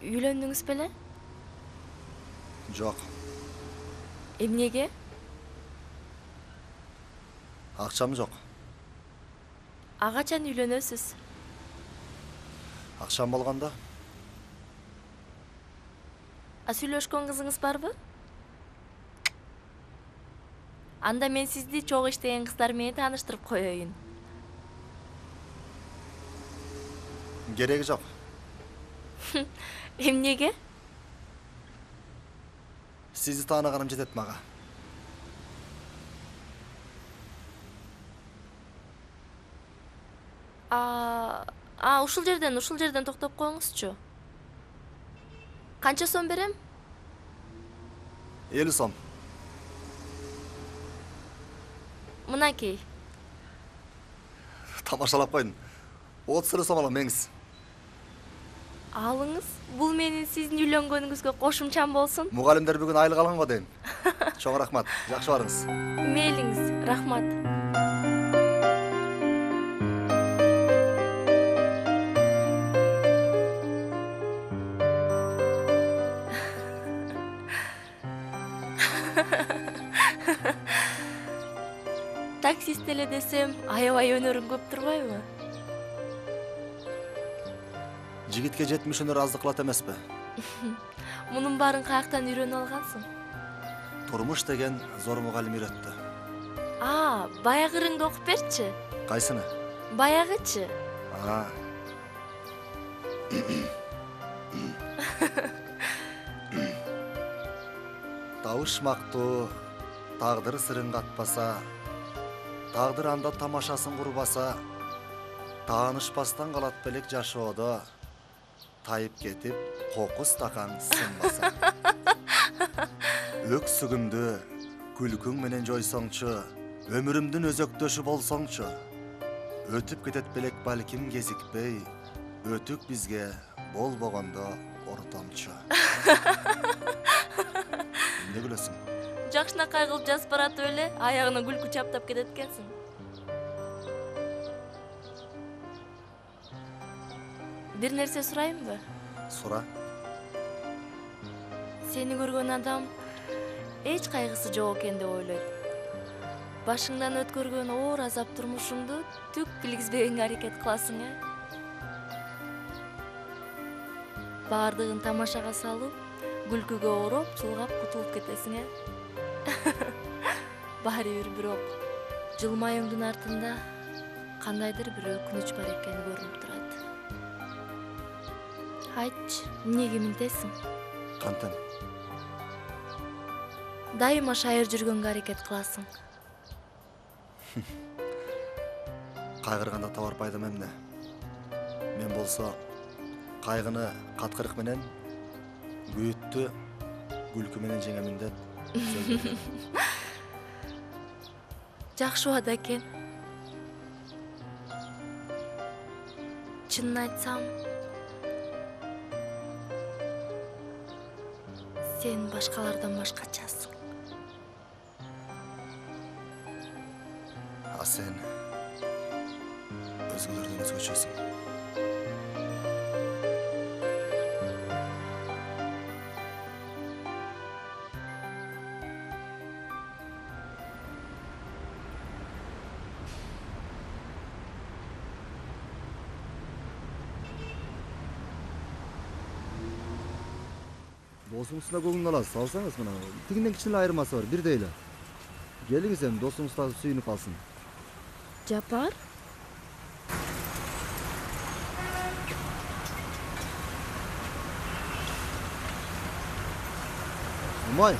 Үйлөндүңүз беле? Жок. Эмнеге? Акчам жок. Качан үйлөнөсүз? Акчам болгондо. Сүйлөшкөн кызыңыз барбы? Анда мен сизди чогуу иштеген кыздар менен тааныштырып коеюн. Кереги жок. Эмнеге? Сизди тааныганым жетет мага. Ушул жерден токтоп коюңузчу. Канча сом берем? 50 сом. Мынакей. Тамашалап койдум. 30 сом алам меңиз. Алыңыз. Бул менин сиздин үйлөнгөнүңүзгө кошумчам болсун. Мугалимдер бүгүн айлык алган го дейм. Чоң рахмат. Жакшы барыңыз. Мейлиңиз, рахмат. Таксист эле десем, аябай өнөрүң көп турбайбы? Жигитке 70 өнөр аздык кылат эмеспи? Мунун баарын каяктан үйрөнүп алгансың? Турмуш деген зор мугалим үйрөттү. Баягы ырыңды окуп берчи. Кайсыны? Баягычы. Табышмактуу, тагдыр сырын катпаса, тагдыр анда тамашасын курбаса, таанышпастан калат белек жашоодо, тайып кетип, коку стакан сынбаса. Өксүгүмдү күлкүң менен жойсоңчу, өмүрүмдүн өзөктөшү болсоңчу, өтүп кетет белек балким кезикпей, өтүк бизге болбогондо ортомчу. Эмне күлөсүң? Жакшынакай кылып жазып баратып эле, аягына күлкү чаптап кетет экенсиң. Бир нерсе сурайынбы? Сура. Сени көргөн адам эч кайгысы жок экен деп ойлойт. Башыңдан өткөргөн оор азап турмушуңду түк билгизбегенге аракет кыласың, Баардыгын тамашага салып, күлкүгө ороп, чулгап кутулуп кетесиң, Баары бир бирок, жылмаюңдун артында кандайдыр бир өкүнүч бар экени көрүнүп турат. Айтчы, эмнеге минтесиң? Кантен? Дайыма шайыр жүргөнгө аракет кыласың. Кайгырганда табар пайдам эмне? Мен болсо кайгыны каткырык менен, күйүттү күлкү менен жеңемин деп сөз бердим. Жакшы убада экен. Чынын айтсам, сен башкалардан башкачасың. Сен өзгөлөрдөн өзгөчөсүң. Досуңузда көңүл аласыз, алсаңыз мына. Тигинден кичине айырмасы бар, бирдей эле. Келиңиз эми досуңуз да сүйүнүп калсын. Жапар? Умай!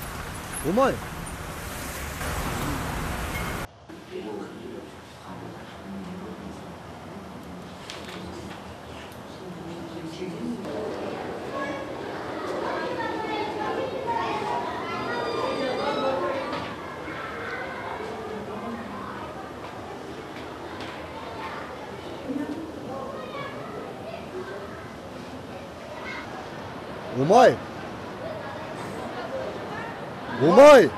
Умай! Умай!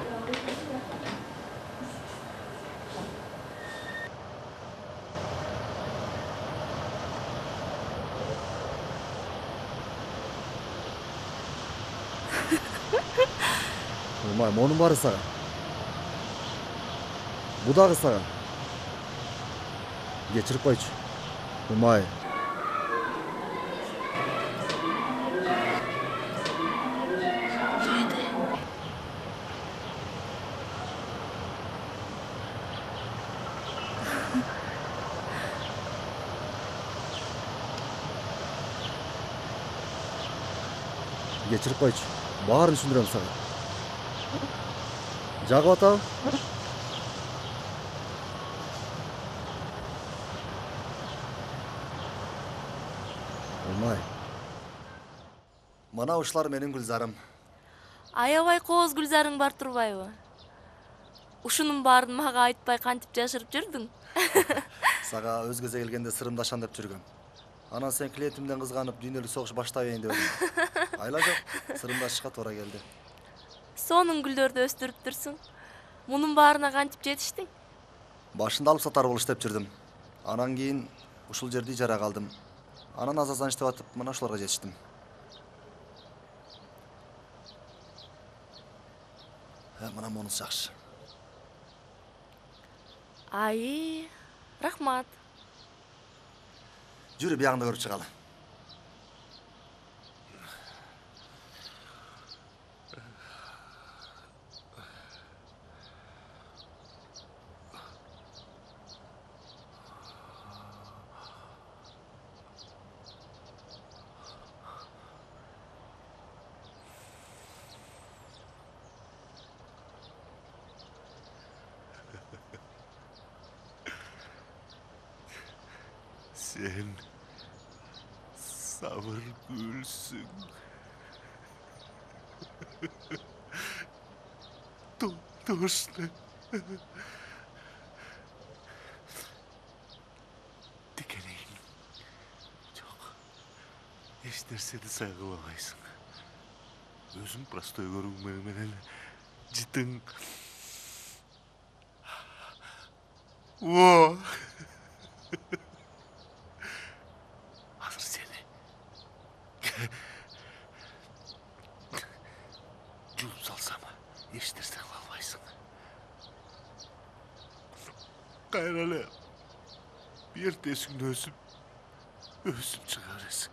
Умай, монун бары сага. Бу дагы сага. Кечирип койчу. Умай. Кечирип койчу. Баарын түшүндүрөм сага. Жагып атабы? Умай. Мана ушулар менин Гүлзарым. Аябай кооз Гүлзарың бар турбайбы? Ушунун баарын мага айтпай кантип жашырып жүрдүң? Сага өз көзө келгенде сырымдашам деп жүргөм. Анан сен клиентимден кызганып, дүйнөлүк согуш баштабайын деп элем. Айла жок, сырымдашышка туура келди. Сонун гүлдөрдү өстүрүптүрсүң. Мунун баарына кантип жетиштиң? Башында алып сатар болуп иштеп жүрдүм. Анан кийин ушул жерди ижарага алдым. Анан аз-аздан иштеп атып, мына ушуларга жетиштим. Мына монусу жакшы. Ай, рахмат. Жүрү биягында көрүп чыгалы. Sen sabır gülsün. Dostum. Dikeneyin. Çok. Eşderseni saygılamaysın. Özüm prostoy görünmemenen cidden. Во! Hazır seni. Culup salsam, eşitirsen almaysın. Gayrale, bir ertesinde özüm çıkarırsın.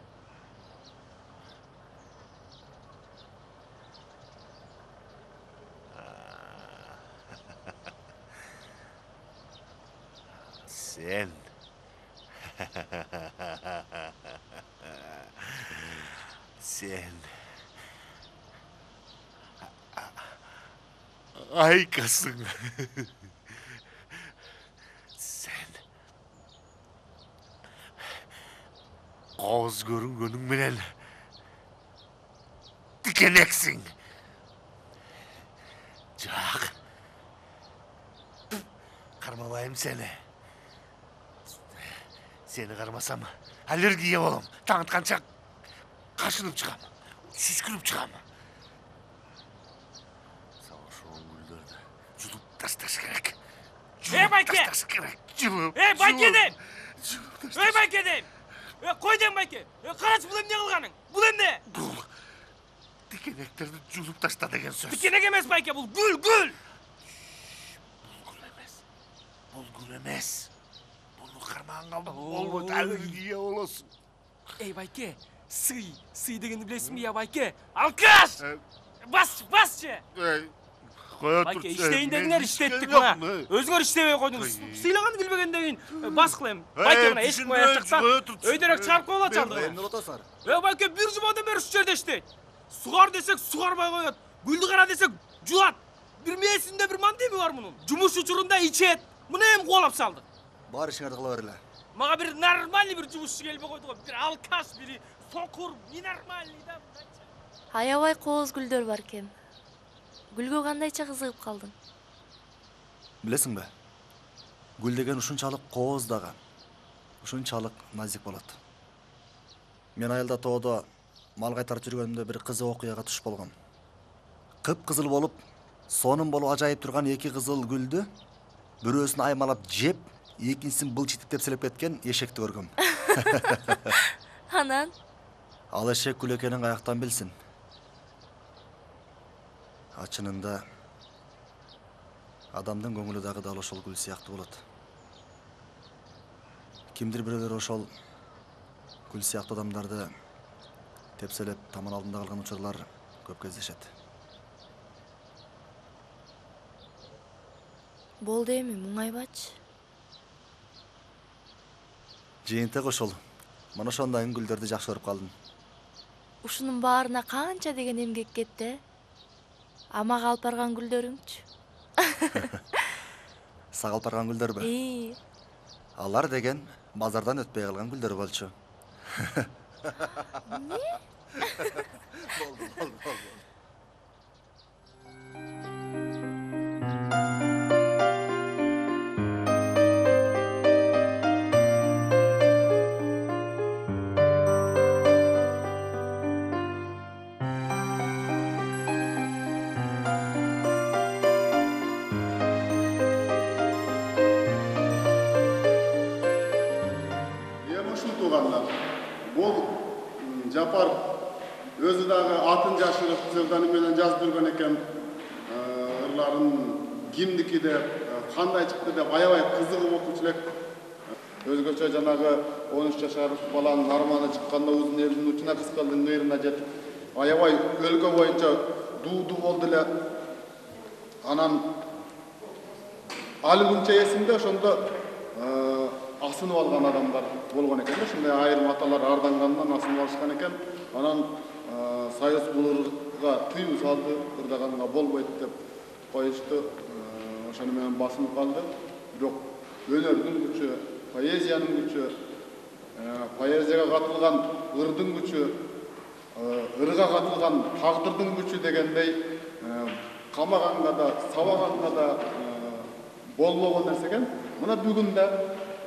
Sen. Sen. Aykasın. Sen. Qoz görüngönüң menен dikeneksin. Жак. Кармалайым seni. Seni karmasam аллергия болом. Таң атканча кашынып чыгам. Сүскүрүп чыгам. Савашуун гүлдөрдү жулуп ташташ керек. Байке! Жулуп. Байкедем! Байкедем! Кой дем Байке! Карачы бул эмне кылганың? Бул эмне? Бул тикенектерди жулуп ташта деген сөз. Тикенек эмес Байке, бул гүл, гүл! Бул гүл эмес. Карманга болбойт, аллергия болосуң. Эй, Байке, сый дегенди билесиңби я, Байке? Алкаш! Басчы! Коя тур. Байке, иштейин дедиңер, иштеттик мына. Өзүңөр иштебей койдуңуз. Сыйлаганды билбегенден кийин бас кылем. Байке мына эшик моя жакта өйдөрөк чыгарып коюп атчалды. Эмне отосуңар? Байке, бир жумадан бери ушул жерде иштейт. Сугар десек сугарбай коет. Гүлдү кара десек жулат. Бир мээсинде бир мандеби бар мунун. Жумуш учурунда ичет. Муну эми кубалап салдык. Бар ишиңерди кыла бергиле. Мага бир нормальный бир жумушчу келбей койду го. Бир алкаш, бири сокур, ненормальный да. Аябай кооз гүлдөр бар экен. Гүлгө кандайча кызыгып калдың? Билесиңби? Гүл деген ушунчалык кооз дагы. Ушунчалык назик болот. Мен айылда тоодо мал кайтарып жүргөнүмдө бир кызык окуяга туш болгом. Кып-кызыл болуп, сонун болуп ажайып турган эки кызыл гүлдү бирөөсүн аймалап жеп, экинчисин былчитип тепселеп кеткен эшекти көргөм. Анан? Ал эшек гүл экенин каяктан билсин? Чынында адамдын көңүлү дагы дал ошол гүл сыяктуу болот. Кимдир бирөөлөр ошол гүл сыяктуу адамдарды тепселеп таман алдында калган учурлар көп кездешет. Болду эми, муңайбачы. Жыйынтык ошол. Мына ошондайын гүлдөрдү жакшы көрүп калдым. Ушунун баарына канча деген эмгек кетти. Амага алып барган гүлдөрүңчү? Сага алып барган гүлдөрбү? Алар деген базардан өтпөй калган гүлдөр болчу. Не? Болду. Бул Жапар өзү дагы атын жашырып псевдоним менен жазып жүргөн экен. Ырларын кимдики деп, кандай чыкты деп аябай кызыгып окуучу элек. Өзгөчө жанагы 13 жашар баланын арманы чыкканда өзүнүн элинин учуна кыскалдын кыйрына жетип, аябай өлкө боюнча дуу болду эле. Анан али күнчө эсимде ошондо асынып алган адамдар болгон экен. Ушундай айрым аталар ардангандан асынып алышкан экен. Анан Союз бул ырга тыюу салды, ырдаганга болбойт деп коюшту. Ошону менен басынып калды. Бирок өнөрдүн күчү, поэзиянын күчү, поэзияга катылган ырдын күчү, ырга катылган тагдырдын күчү дегендей камаганга да, сабаганга да болбогон нерсе экен. Мына бүгүн да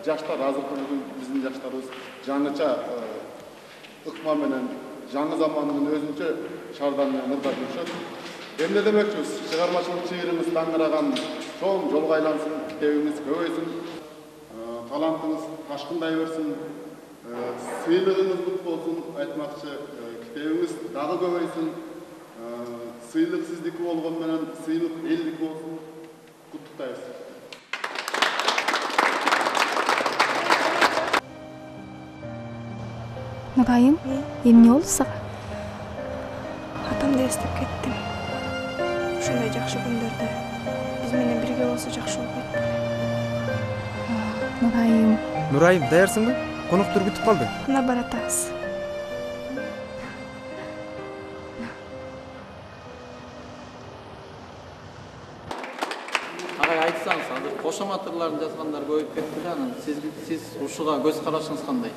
жаштар, азыркы бүгүн биздин жаштарыбыз жаңыча ыкма менен жаңы замандын өзүнчө шардан менен ырдап жүрүшөт. Эмне демекчибиз? Чыгармачылык чыйырыбыз таңыраган, чоң жолго айлансын, китебиңиз көбөйсүн, талантыңыз ташкындай берсин, сыйлыгыңыз бүт болсун, айтмакчы, китебиңиз дагы көбөйсүн, сыйлык сиздики болгон менен сыйлык элдики болсун. Куттуктайбыз. Нурайым, эмне болду сага? Атамды эстеп кеттим. Ушундай жакшы күндөрдө биз менен бирге болсо жакшы болбойт. Нурайым. Нурайым, даярсыңбы? Коноктор күтүп калды. Мына баратабыз. Агай, айтсаңыз, азыр кошомат ырларын жазгандар көбөйүп кетти эле, анан сиз ушуга көз карашыңыз кандай?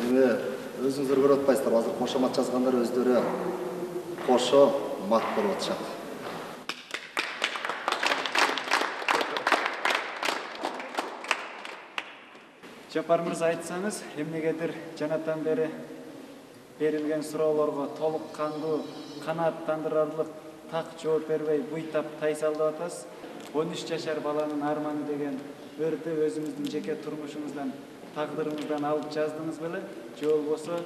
Өзүңүздөр көрүп атпайсыздар, азыр кошомат жазгандар өздөрү кошо мат болуп атышат. Жапар мырза, айтсаңыз, эмнегедир жанатан бери берилген суроолорго толук кандуу, канааттандырарлык так жооп бербей буйтап тайсалдап атасыз. 13 жашар баланын арманы деген өрдү өзүңүздүн жеке турмушуңуздан, тагдырыңыздан алып жаздыңыз беле? Же болбосо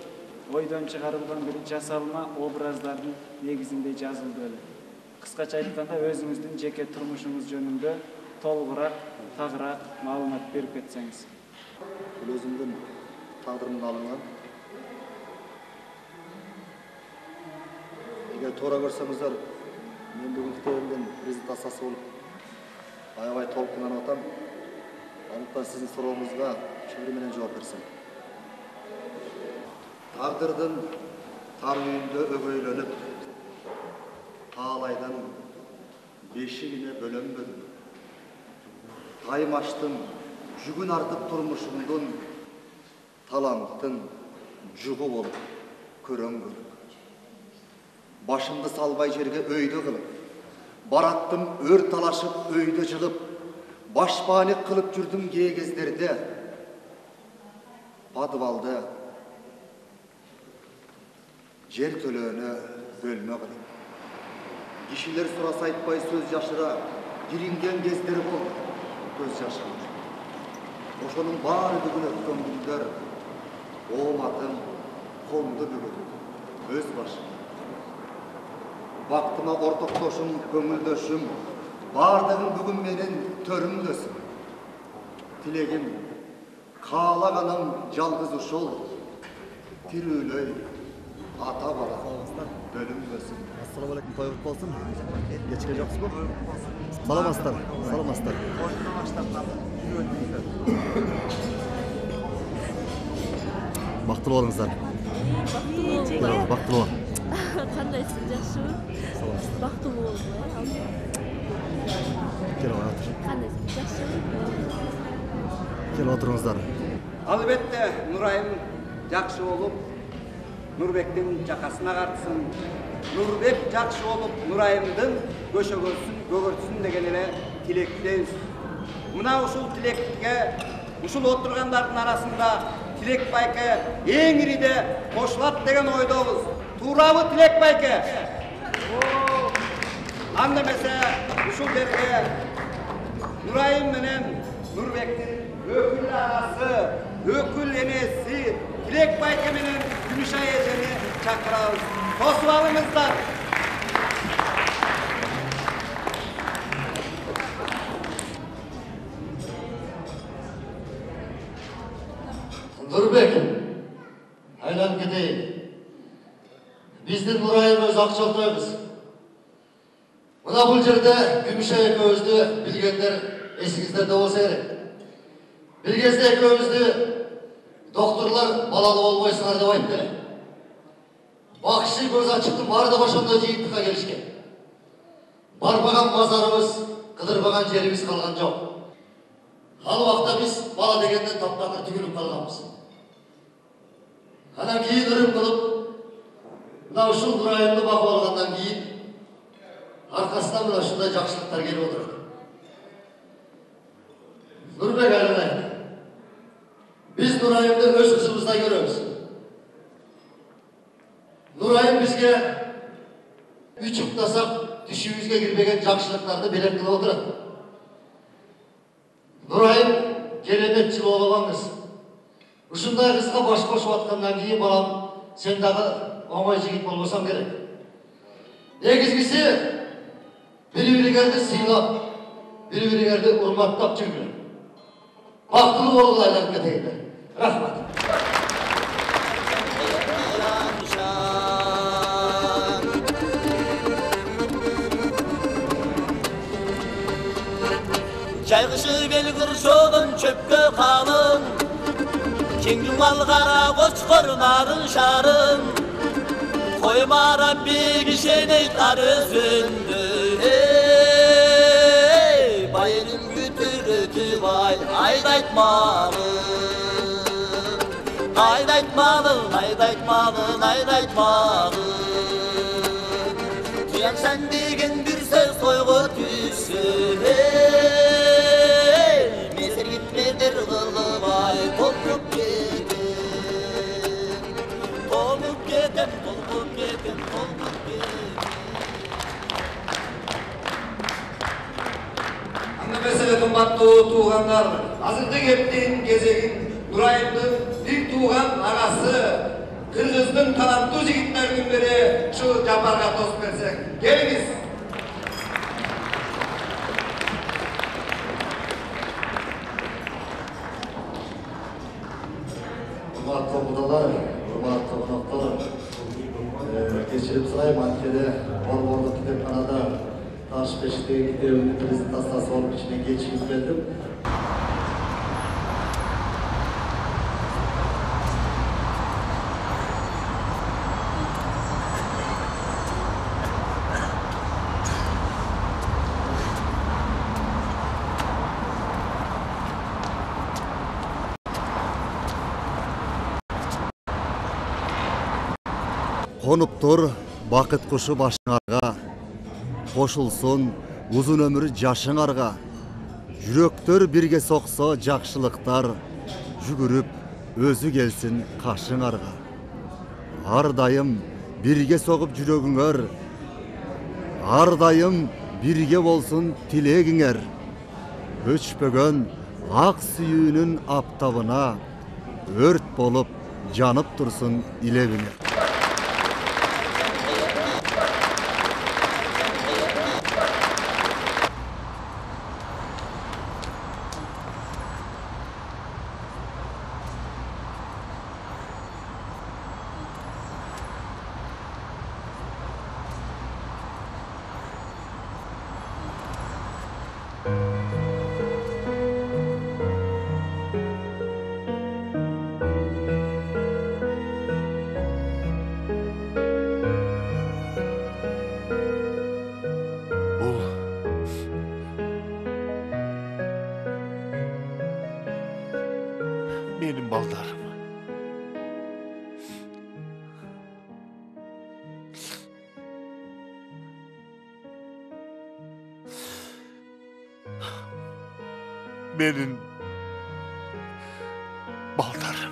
ойдон чыгарылган бир жасалма образдардын негизинде жазылды беле? Кыскача айтканда, өзүңүздүн жеке турмушуңуз жөнүндө толугураак, тагыраак маалымат берип кетсеңиз. Бул өзүмдүн тагдырымдан алынган. Эгер туура көрсөңүздөр, мен бүгүн китебимдин презентациясы болуп аябай толкунданып атам. Андыктан сиздин сурооңузга чөйрө менен жооп берсем. Тагдырдын тар үйүндө өгөйлөнүп, таалайдын бешигине бөлөнбөдүм. Таймаштын жүгүн артып турмушумдун таланттын жугу болуп көрөңгүлүп. Башымды салбай жерге өйдө кылып, бараттым өр талашып өйдө жылып, башпаанек кылып жүрдүм кээ кездерде. Подвалды жер төлөөнө бөлмө кылып. Кишилер сураса айтпай сөз жашыра, киринген кездер болду, көз жашырып. Ошонун баары бүгүн өткөн күндөр, ооматым, колумду бүгүн, өз башым. Бактыма ортоктошум, көңүлдөшүм, бардыгын бүгүн менин төрүмдөсүм. Тилегим, каалаганым жалгыз ушул, тирүүлөй, ата бала, бөлүнбөсүн. Ассаламу алейкум, той куттуу болсун. Кечке жоксузбу? Саламатсыздар, саламатсыздар. Бактылуу болуңуздар. Бактылуу. Кандайсың, жакшыбы? Бактылуу болду. Келип отур. Кандайсың, жакшыбы? Келип отуруңуздар. Албетте, Нурайым жакшы болуп, Нурбектин жакасына картсын. Нурбек жакшы болуп, Нурайымдын көшөгөсүн көгөртсүн деген эле тилектебиз. Мына ушул тилекке, ушул отургандардын арасында Тилек байке эң ириде кошулат деген ойдобуз. Туурабы, Тилек байке? Анда эмесе ушул жерге Нурайым менен Нурбектин өкүл агасы, өкүл энеси Тилек байке менен Күмүшай эжени чакырабыз. Тосуп алыңыздар. Нурбек, айланып кетейин. Биздин Нурайым өз акчалтайбыз. Мына бул жерде Күмүшай экөөбүздү билгендер эсиңиздерде болсо керек. Бир кезде экөөбүздү доктурлар балалуу болбойсуңар деп айтты. Бакшы көз ачыктын баардыгы ошондой жыйынтыкка келишкен. Барбаган базарыбыз, кыдырбаган жерибиз калган жок. Ал убакта биз бала дегенден тапкандар түгүлүп калганбыз. Анан кийин үрүм кылып, мына ушул Нурайымды багып алгандан кийин аркасынан мына ушундай жакшылыктар келип отурат. Нурбек айланайын. Биз Нурайымды өз кызыбыздай көрөбүз. Нурайым бизге үч уктасак түшүбүзгө кирбеген жакшылыктарды белек кылып отурат. Нурайым керемет жылуу болгон кыз. Ушундай кызга баш кошуп аткандан кийин балам, сен дагы оңой жигит болбосоң керек. Негизгиси бири-бириңерди сыйлап, бири-бириңерди урматтап жүргүлөр. Бактылуу болгула, айланып кетейиндер. Рахмат. Жайгышып ел кыршогун чөпкө калың, кең жумал кара кочкор нарын шарын, коймара бегишеней тар өзүндү. Байылым күтүрөтүп айдайтмалын, айдайтмалын, айдайтмалын, айдайтмалын. Туянсан деген бир сөз тойго түссүн. Mesir kılgıvay tolup getem, tolup getem, tolup getem, tolup getem. Anda mesele kımbattуу tuğanlar, azırdı keptin gezegin Nurayımdın bir tuğan agası, Kırgızdın talantуу жигиттеринин бири şu Japarga тосуп берсек. Келиңиz. Урматтуу кудалар, урматтуу коноктор, кечирим сурайм, анткени Борбордук китепканада Таш бешиктеги китебимдин презентациясы болуп ичинен кечигип келдим. Конуптур бакыт кушу башыңарга, кошулсун узун өмүр жашыңарга. Жүрөктөр бирге соксо жакшылыктар, жүгүрүп өзү келсин кашыңарга. Ар дайым birge soğup жүрөгүңөр, ар дайым birge bolsun tilegiңер. Өчпөгөн ак сүйүүнүн аптабына өрт болуп жанып турсун илебиңер. Benim baldarım. Benim baldarım.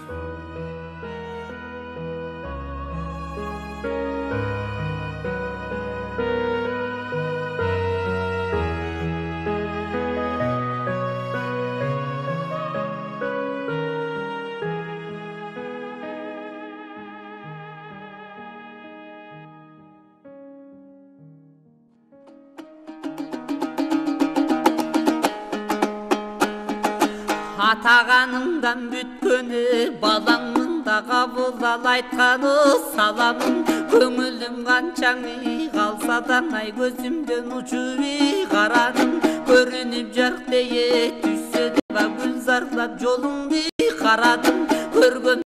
Атағаныңдан бүткені, балаңның да қабыл ал айтқаны саламын. Көңілім қаншаңы қалса да ай көзімден ұшуы қараным. Көрініп жарқ дeye түссе де гүл зарлап жолыңды қарадым. Көрген